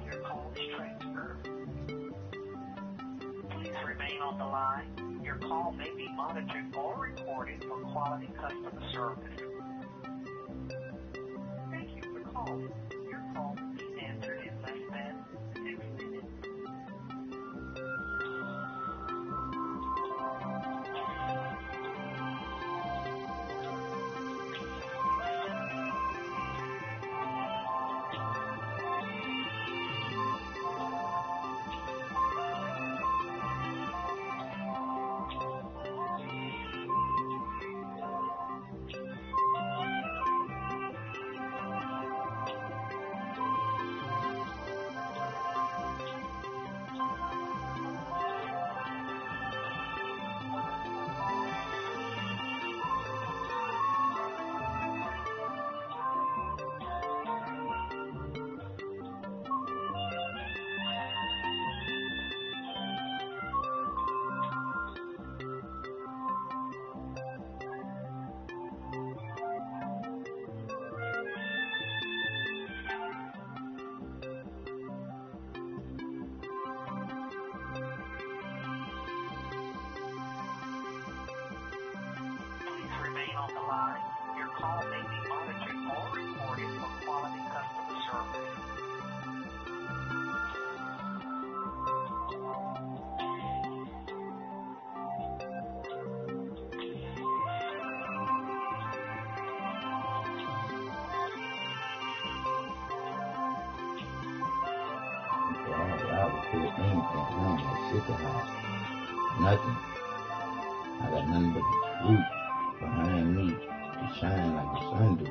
Your call is transferred. Please remain on the line. Your call may be monitored or recorded for quality customer service. Thank you for calling. Your call will be answered in less than 6 minutes. Remain on the line. Your call may be monitored or recorded for quality customer service. I would quit anything. I ain't got shit to hide. Nothing. I got nothing but the truth behind me to shine like the sun do.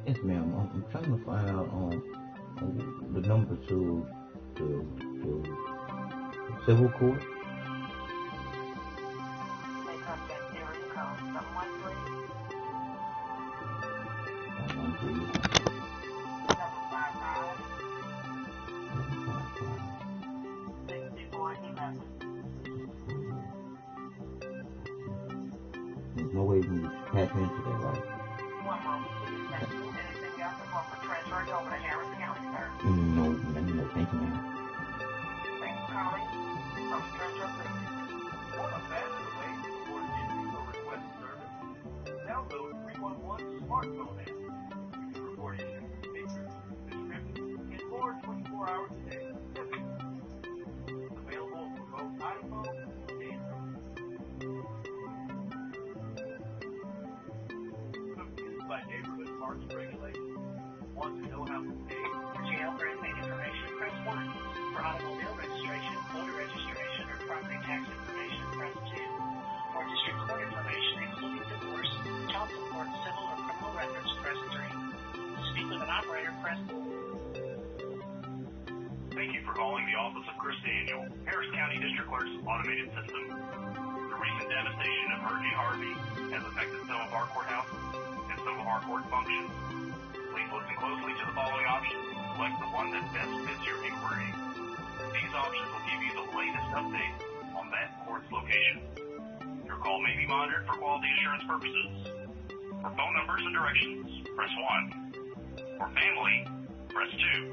Yes, ma'am. I'm trying to find out the number to the civil court. They contact area code 713. 755. There's no way we can tap into that, right? One moment, please. Thank you. Anything else for transferring over to Harris County, sir? No, thank you, ma'am. Thanks for calling. Transfer, please. Want a faster way for getting a request service? Download 311 smartphone app. You can report issues, pictures, descriptions, and more 24 hours a day. Available for both iPhone and Android. Confused by neighborhood parks regulations? Want to know how to pay? For jailbreak information, press 1. For automobile registration, voter registration, or property tax information, press 2. For district court information, including divorce, child support, civil or criminal records, press 3. To speak with an operator, press 4. Thank you for calling the office of Chris Daniel, Harris County District Clerk's automated system. The recent devastation of Hurricane Harvey has affected some of our courthouses and some of our court functions. Please listen closely to the following options. Select the one that best fits your inquiry. These options will give you the latest update on that court's location. Your call may be monitored for quality assurance purposes. For phone numbers and directions, press 1. For family, press 2.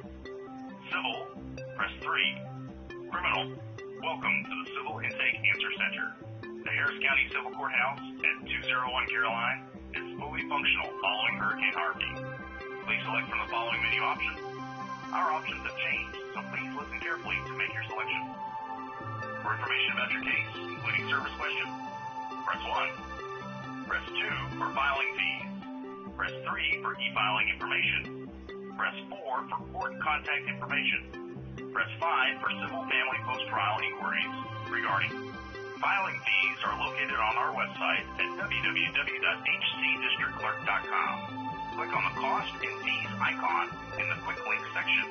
Civil, press 3. Criminal, welcome to the Civil Intake Answer Center. The Harris County Civil Courthouse at 201 Caroline is fully functional following Hurricane Harvey. Please select from the following menu options. Our options have changed, so please listen carefully to make your selection. For information about your case, including service questions, press 1. Press 2 for filing fees. Press 3 for e-filing information. Press 4 for court contact information. Press 5 for civil family post-trial inquiries regarding filing fees are located on our website at www.hcdistrictclerk.com. Click on the cost and fees icon in the quick link section.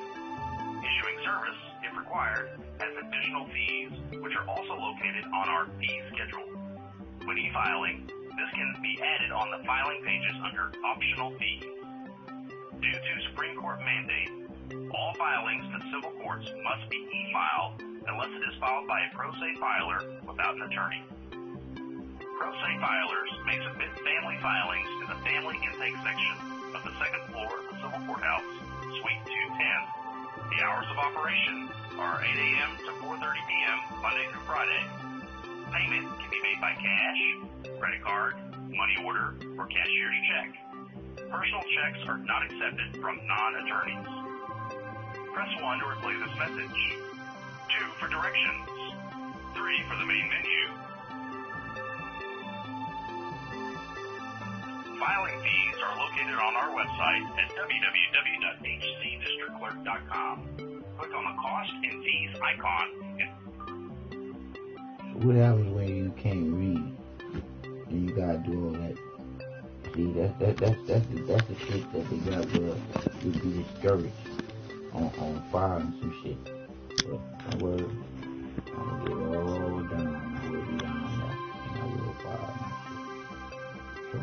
Issuing service, if required, has additional fees, which are also located on our fee schedule. When e-filing, this can be added on the filing pages under optional fees. Due to Supreme Court mandate, all filings to civil courts must be e-filed unless it is filed by a pro se filer without an attorney. Pro se filers may submit family filings in the family intake section of the second floor of the Civil Courthouse, Suite 210. The hours of operation are 8 a.m. to 4:30 p.m. Monday through Friday. Payment can be made by cash, credit card, money order, or cashier's check. Personal checks are not accepted from non-attorneys. Press 1 to replay this message. 2 for directions. 3 for the main menu. Filing fees are located on our website at www.hcdistrictclerk.com. Click on the cost and fees icon. What happens when you can't read and you gotta do all that? See, that's the shit that they got where you be discouraged on filing some shit. But don't worry, I'm gonna get all done. I will be down on that, and I will file my shit. So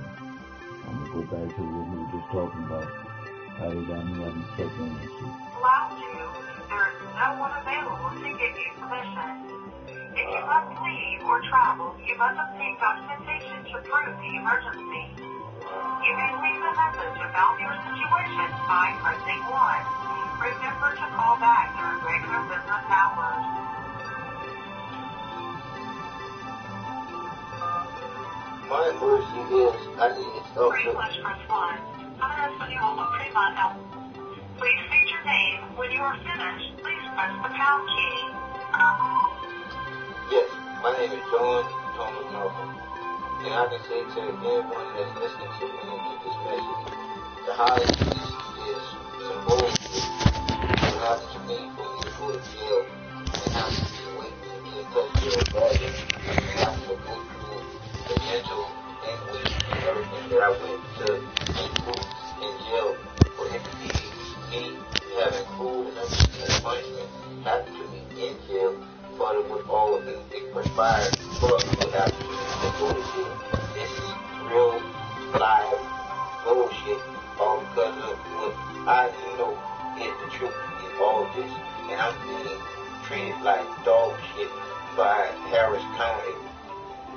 I'm gonna go back to what we were just talking about. How they got me having to check on that shit. Last two, there is no one available to give you permission. If you must leave or travel, you must obtain documentation to prove the emergency. You may leave a message about your situation by pressing 1. Remember to call back during regular business hours. My emergency is I need help. Press 1. Please state your name. When you are finished, please press the pound key. Yes, my name is John Thomas Malcolm. And I can say to everyone that's listening to me and get this message, the highest is some bullshit. You have to me for me to go to jail and have to be waiting to get in touch with a bag and have to go through the mental anguish and everything that I went to started with all of the conspired drugs would have to go to jail. This is real live bullshit, all because of what I know is the truth in all this. And I'm being treated like dog shit by Harris County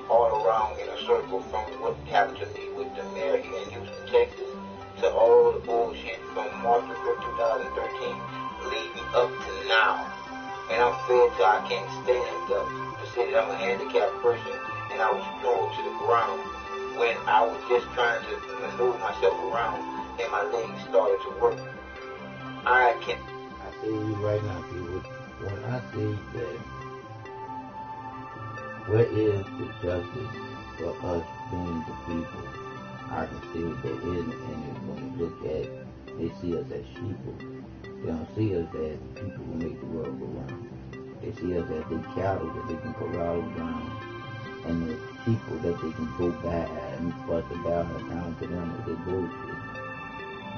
all around in a circle, from what happened to me with the mayor here in Houston, Texas, to all the bullshit from March 5th, 2013 leading up to now. And I'm fed till I can't stand up to say that I'm a handicapped person, and I was thrown to the ground when I was just trying to maneuver myself around and my legs started to work. I say right now, people, when I say that, where is the justice for us being the people? I can see there isn't any. When you look at, they see us as sheeple. They don't see us as people who make the world go round. They see us as the cattle that they can corral around, and the people that they can go by and bust the barrel down to them with their bullshit.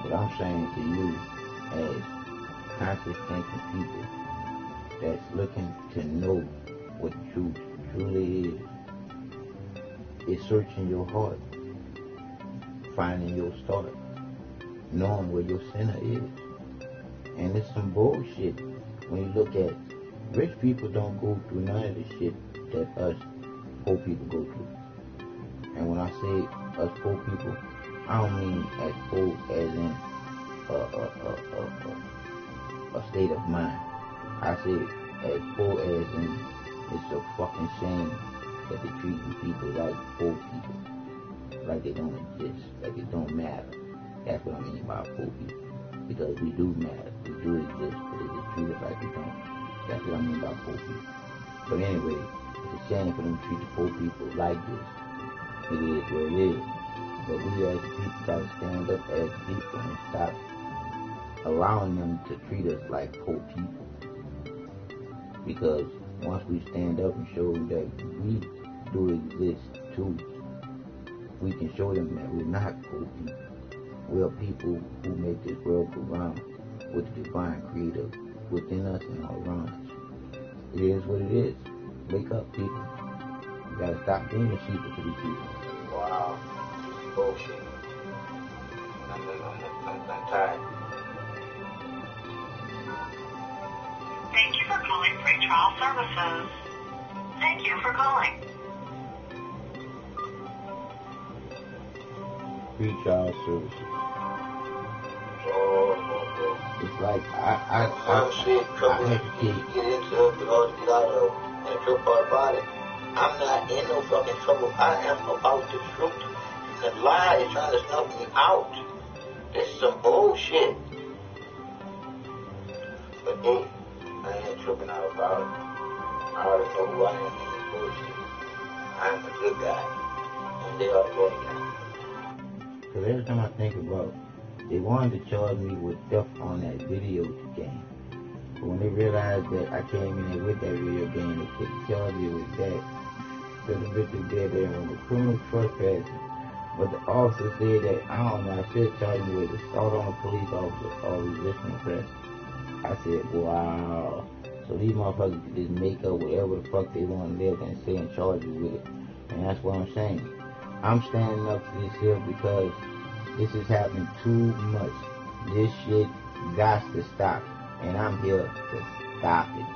But I'm saying to you, as conscious thinking people that's looking to know what the truth truly is searching your heart, finding your start, knowing where your center is. And it's some bullshit when you look at rich people don't go through none of the shit that us poor people go through. And when I say us poor people, I don't mean as poor as in a state of mind. I say as poor as in it's a fucking shame that they're treating people like poor people, like they don't exist, like it don't matter. That's what I mean by poor people. Because we do matter, we do exist, but they just treat us like we don't. That's what I mean by poor people. But anyway, it's a shame for them to treat the poor people like this. It is what it is. But we as the people got to stand up as people and stop allowing them to treat us like poor people. Because once we stand up and show them that we do exist too, we can show them that we're not poor people. We are people who make this world go round with the divine creator within us and all around us. It is what it is. Wake up, people. You gotta stop being a sheeple to these people. wow, bullshit. I'm tired. Thank you for calling Pretrial Services. Thank you for calling. Pretrial services. It's like I hesitate. Get into it, but all to get out of it. And the true part about it, I'm not in no fucking trouble. I am about the truth. The lie is trying to snuff me out. This is some bullshit. But hey, I ain't tripping out about it. I already know who I am in this bullshit. I'm a good guy. And they are the bad guys. Because every time I think about, they wanted to charge me with theft on that video game. But when they realized that I came in with that video game, they couldn't charge me with that. So the bitch was dead there and was criminal trespassing. But the officer said that, I don't know, I should charge me with assault on a police officer or resisting arrest. I said, wow. So these motherfuckers can just make up whatever the fuck they want to live and say and charge you with it. And that's what I'm saying. I'm standing up to this here because this is happening too much. This shit got to stop. And I'm here to stop it.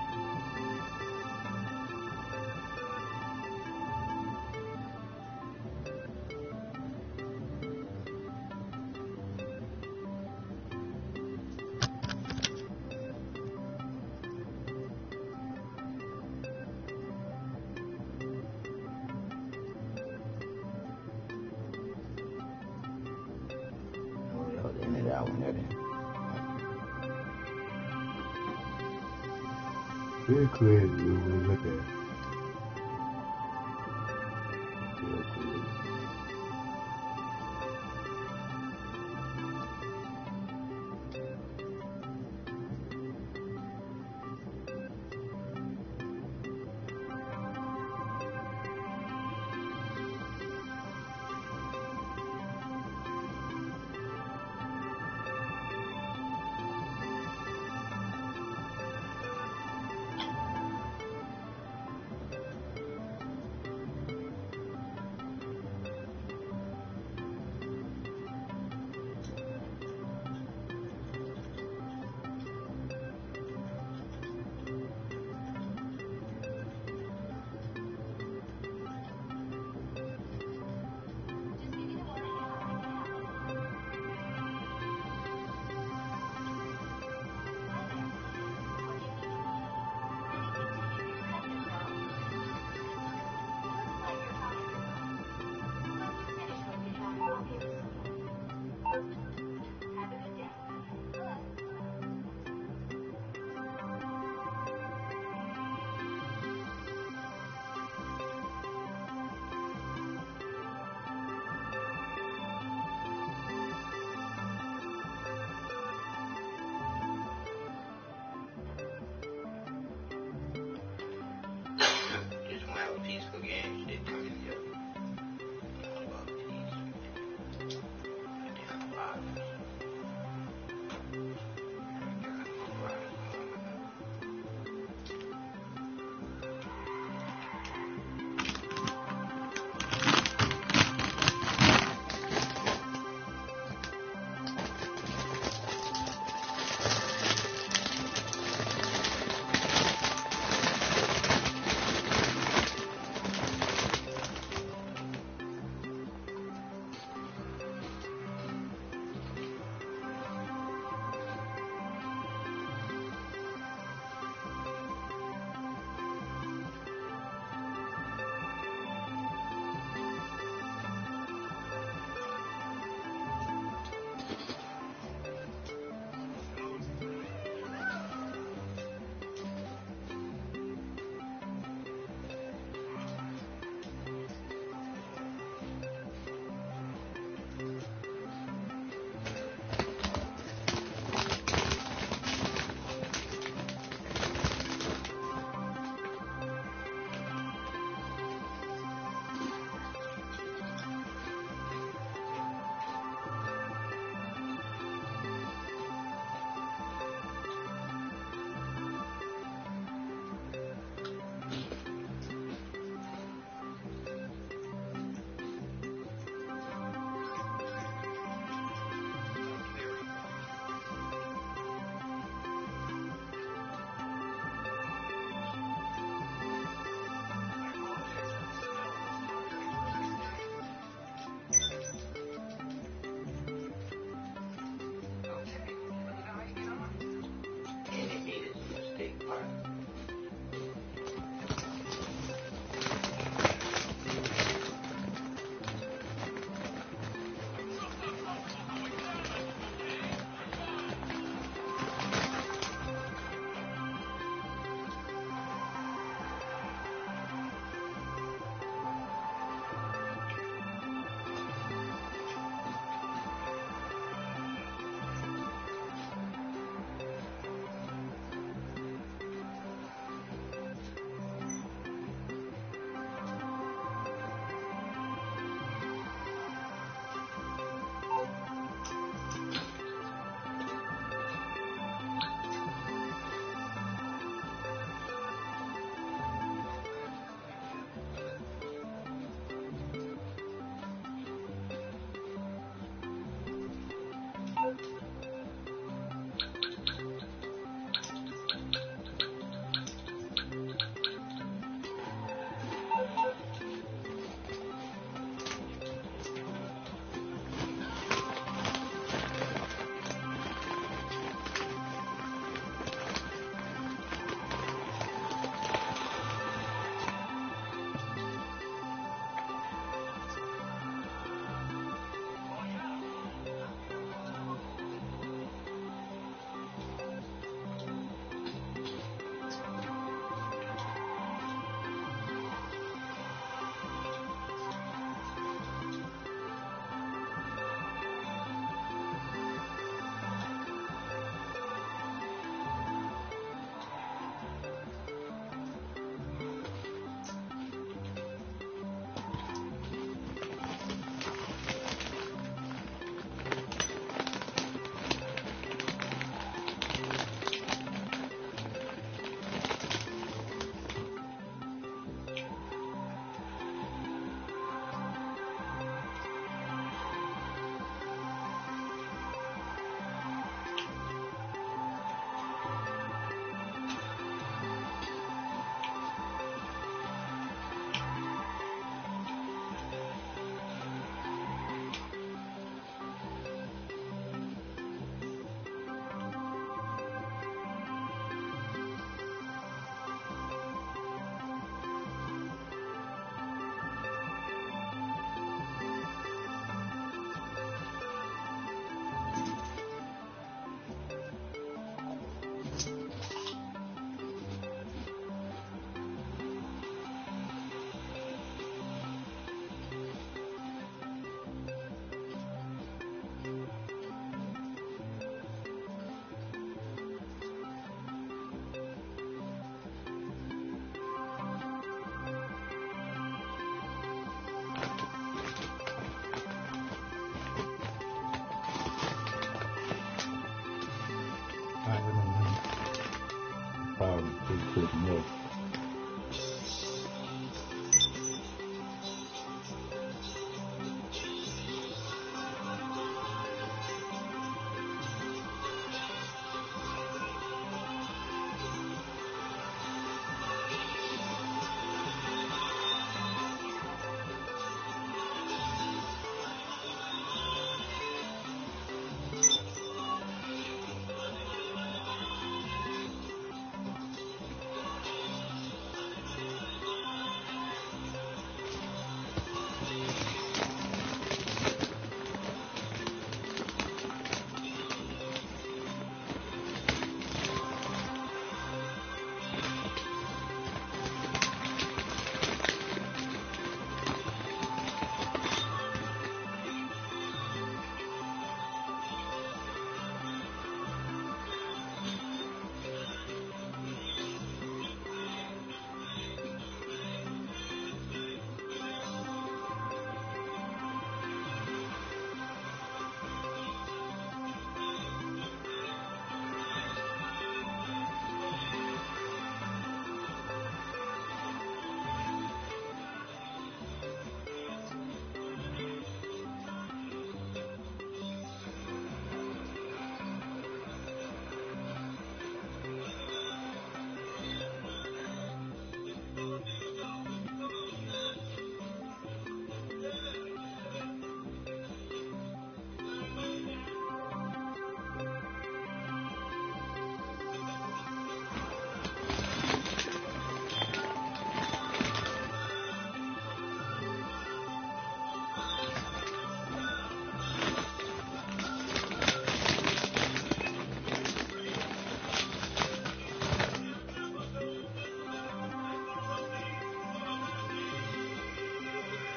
Very crazy when we look at it. Very crazy.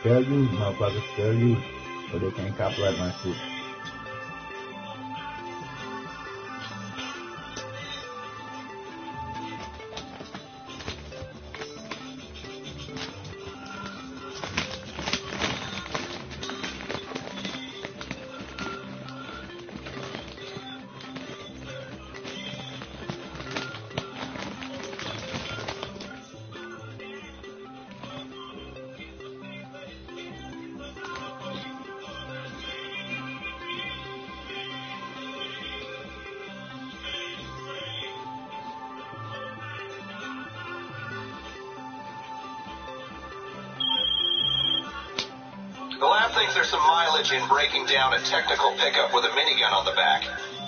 Fair use, motherfuckers. Fair use. But they can't copyright my shit. The lab thinks there's some mileage in breaking down a technical pickup with a minigun on the back.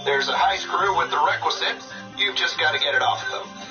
There's a heist crew with the requisite. You've just got to get it off of them.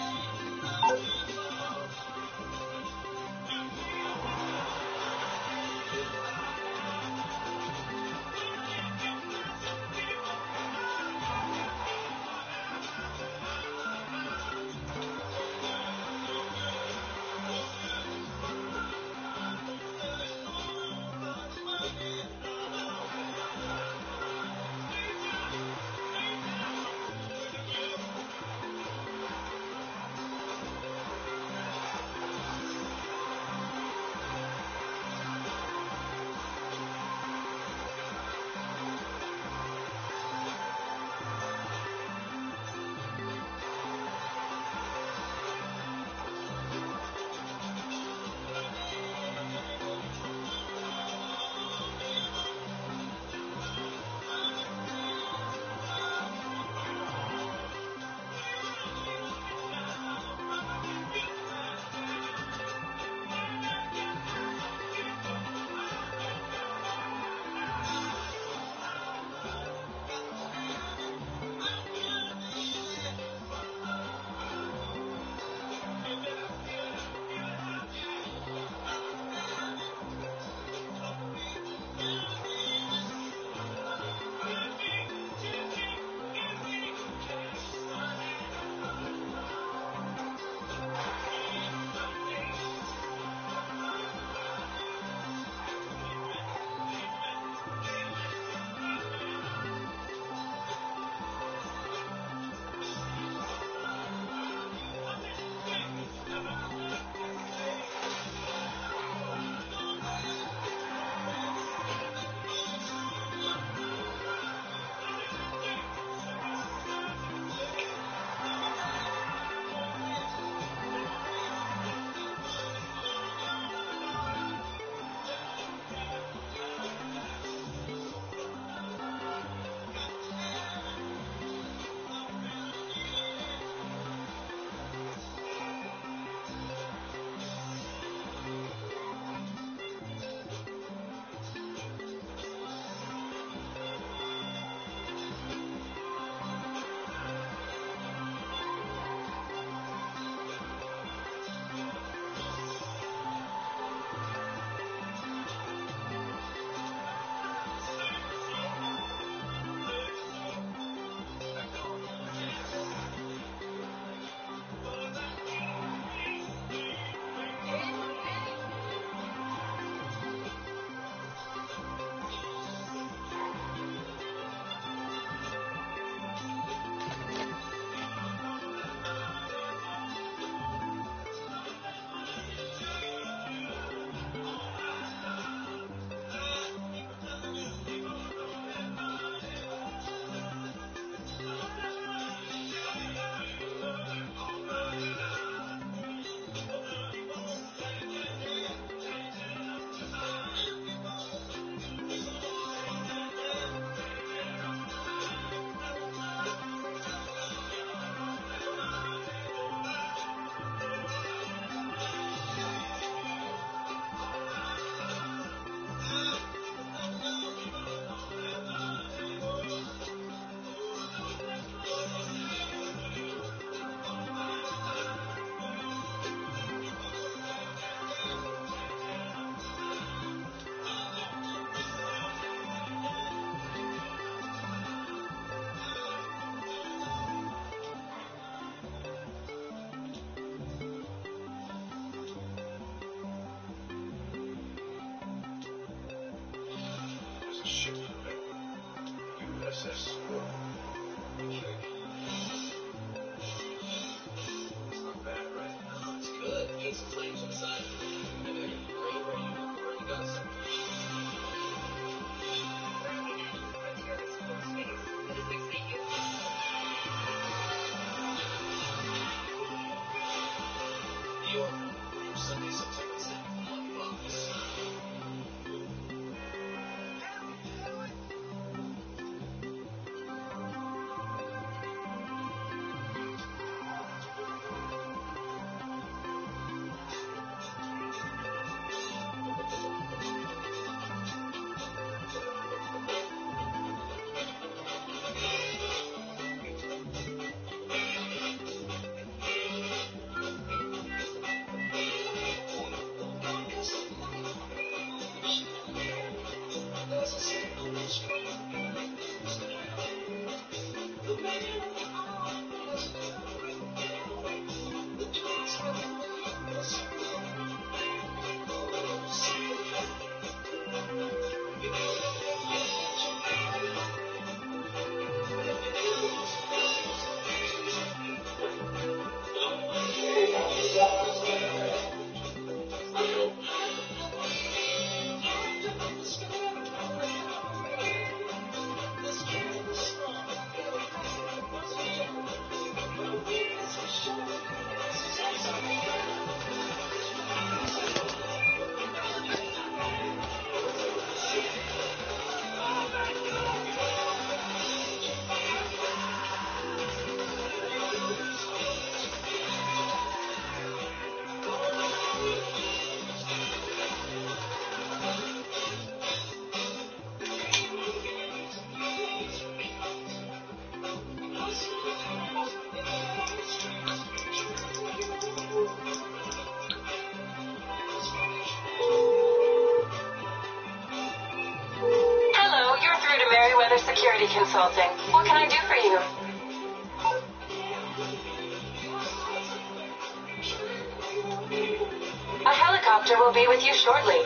Security Consulting. What can I do for you? A helicopter will be with you shortly.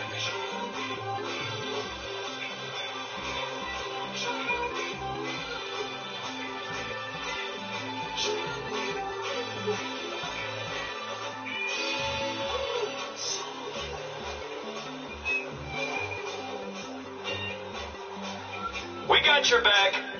We got your back.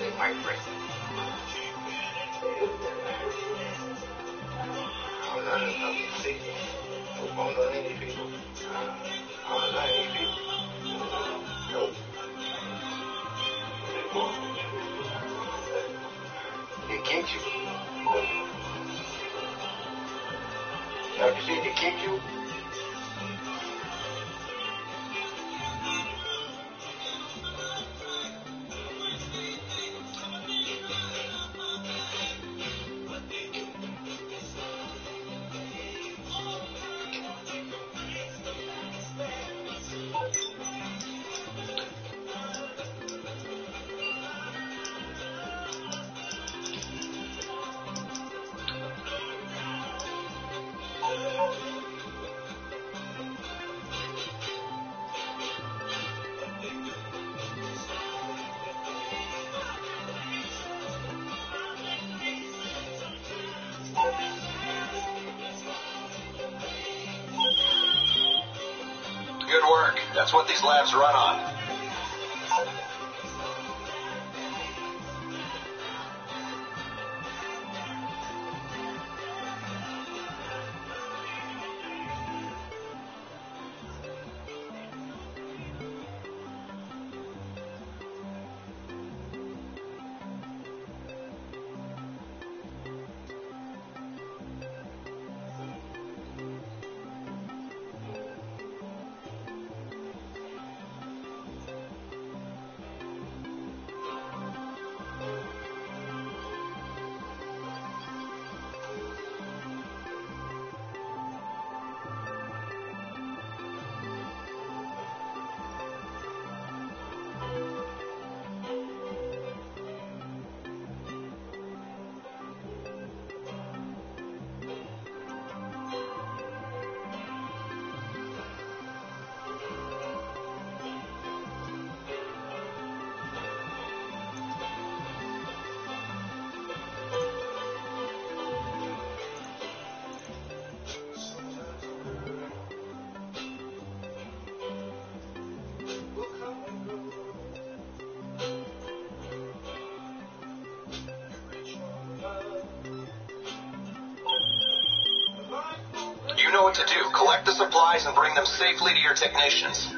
they might break. I'm not enough to see. I'm not any people. I'm not any people. Nope. They kicked you. Dr. C, they kicked you? Good work. That's what these labs run on. You know what to do. Collect the supplies and bring them safely to your technicians.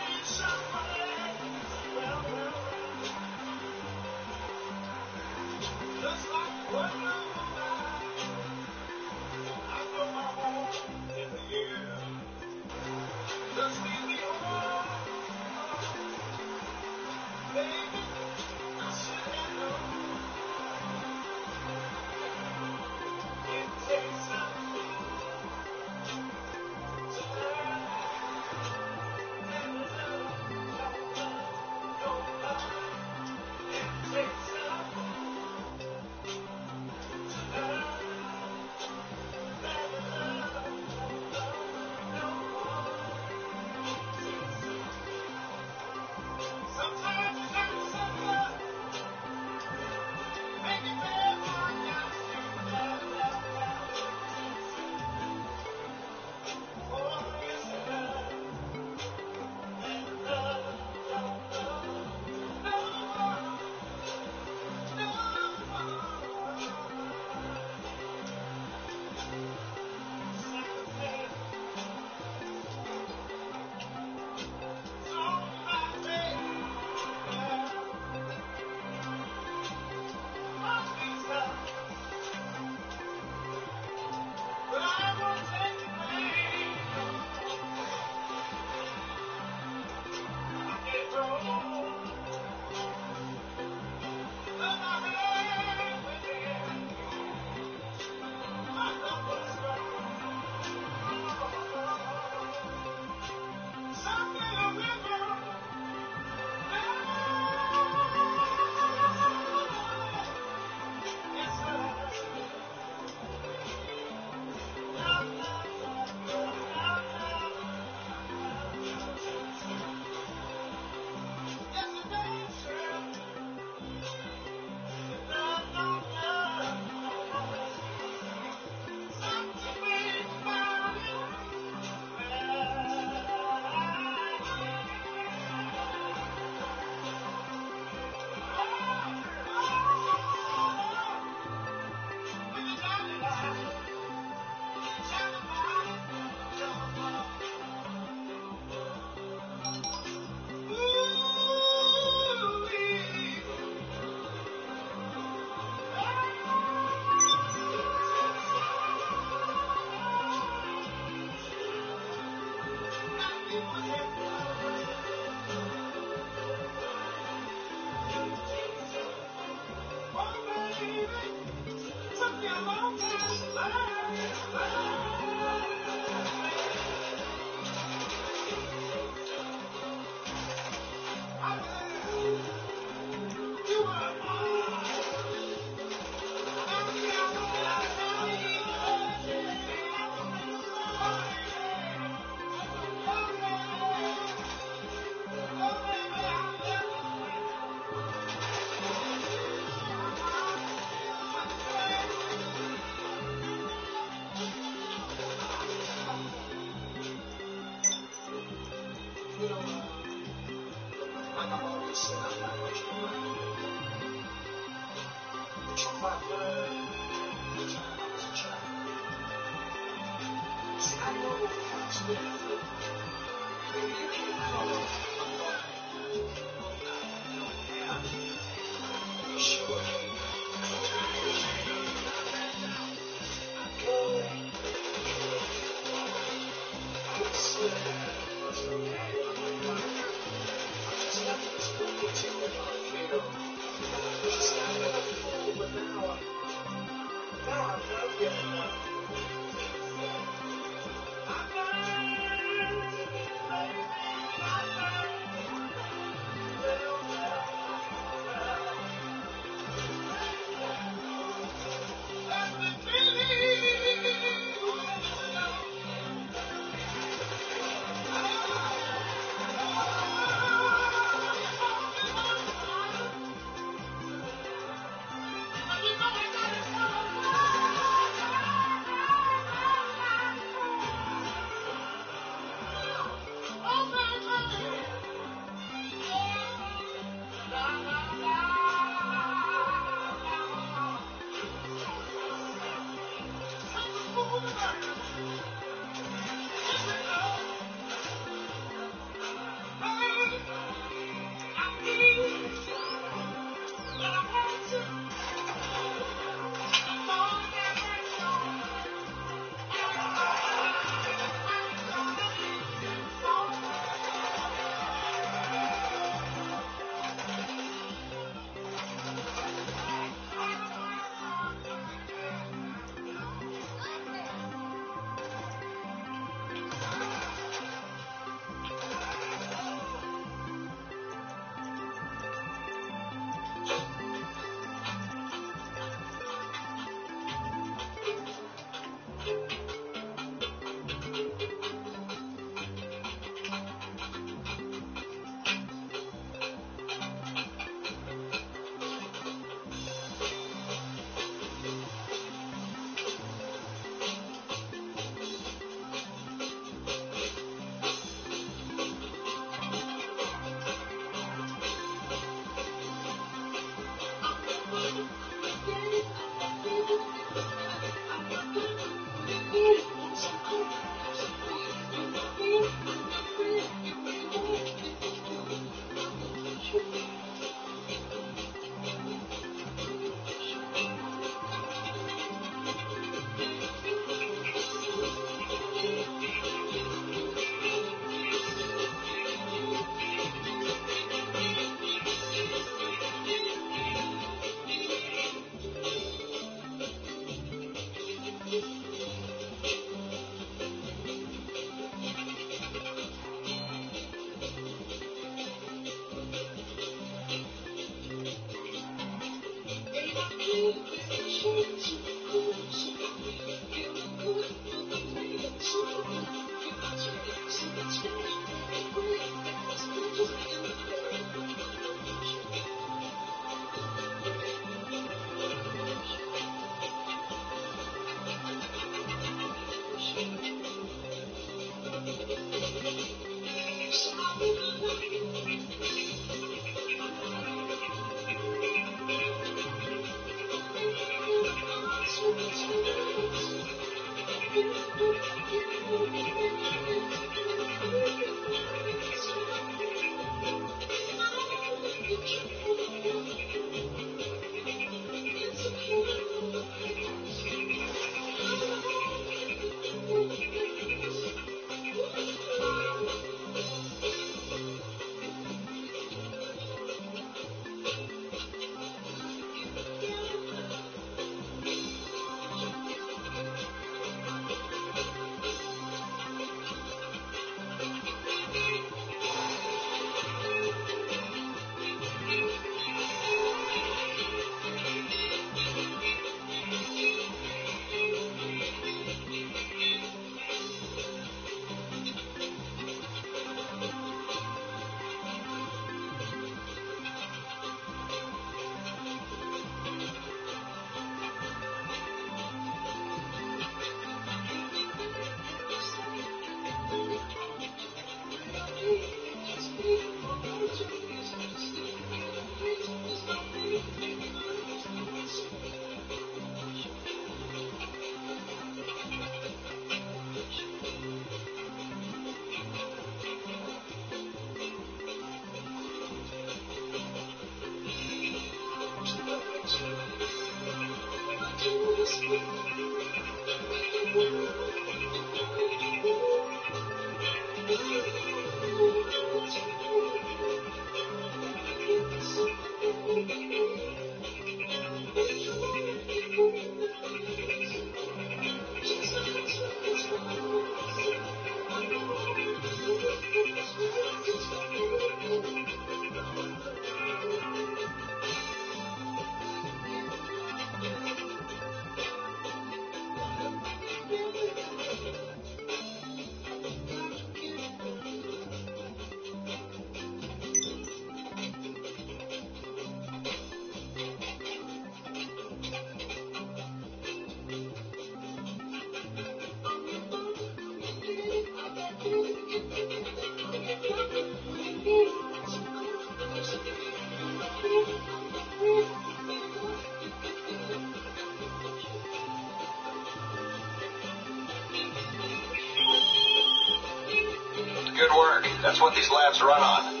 Good work. That's what these labs run on.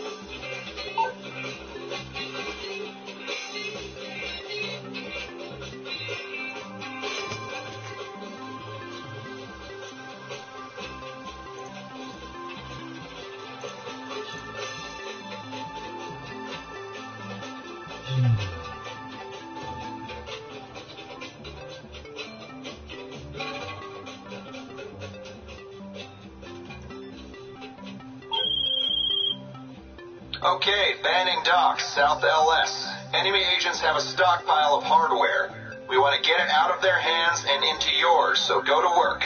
Okay, Banning Docks, South LS. Enemy agents have a stockpile of hardware. We want to get it out of their hands and into yours, so go to work.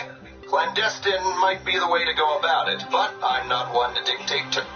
Clandestine might be the way to go about it, but I'm not one to dictate to...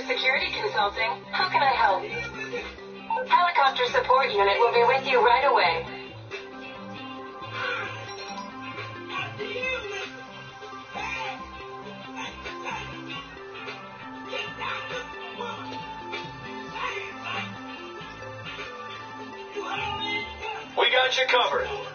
Security Consulting. How can I help? Helicopter support unit will be with you right away. We got you covered.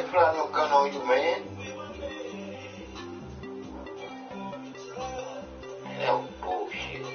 ain't pull out no gun on you, man. That was bullshit.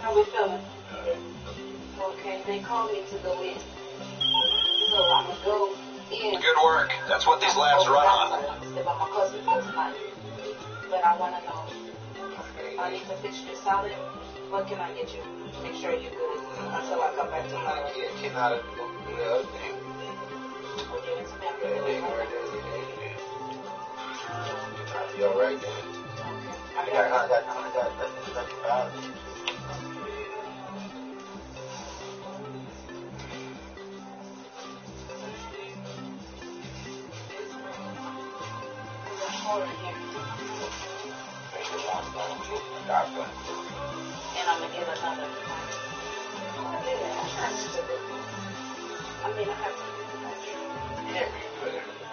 How we feeling? Okay, they called me to go in. So I'm going to go in. Good work. That's what these labs run on. If I'm a cousin for tonight. But I want to know, I need to fix your salad. What can I get you? Make sure you're good until I come back tomorrow. Yeah, kNOw do the other thing. Okay, it's Yeah, family. they heard that. I'll be alright then. I got and I'm going to get another. I mean, I have to. yeah,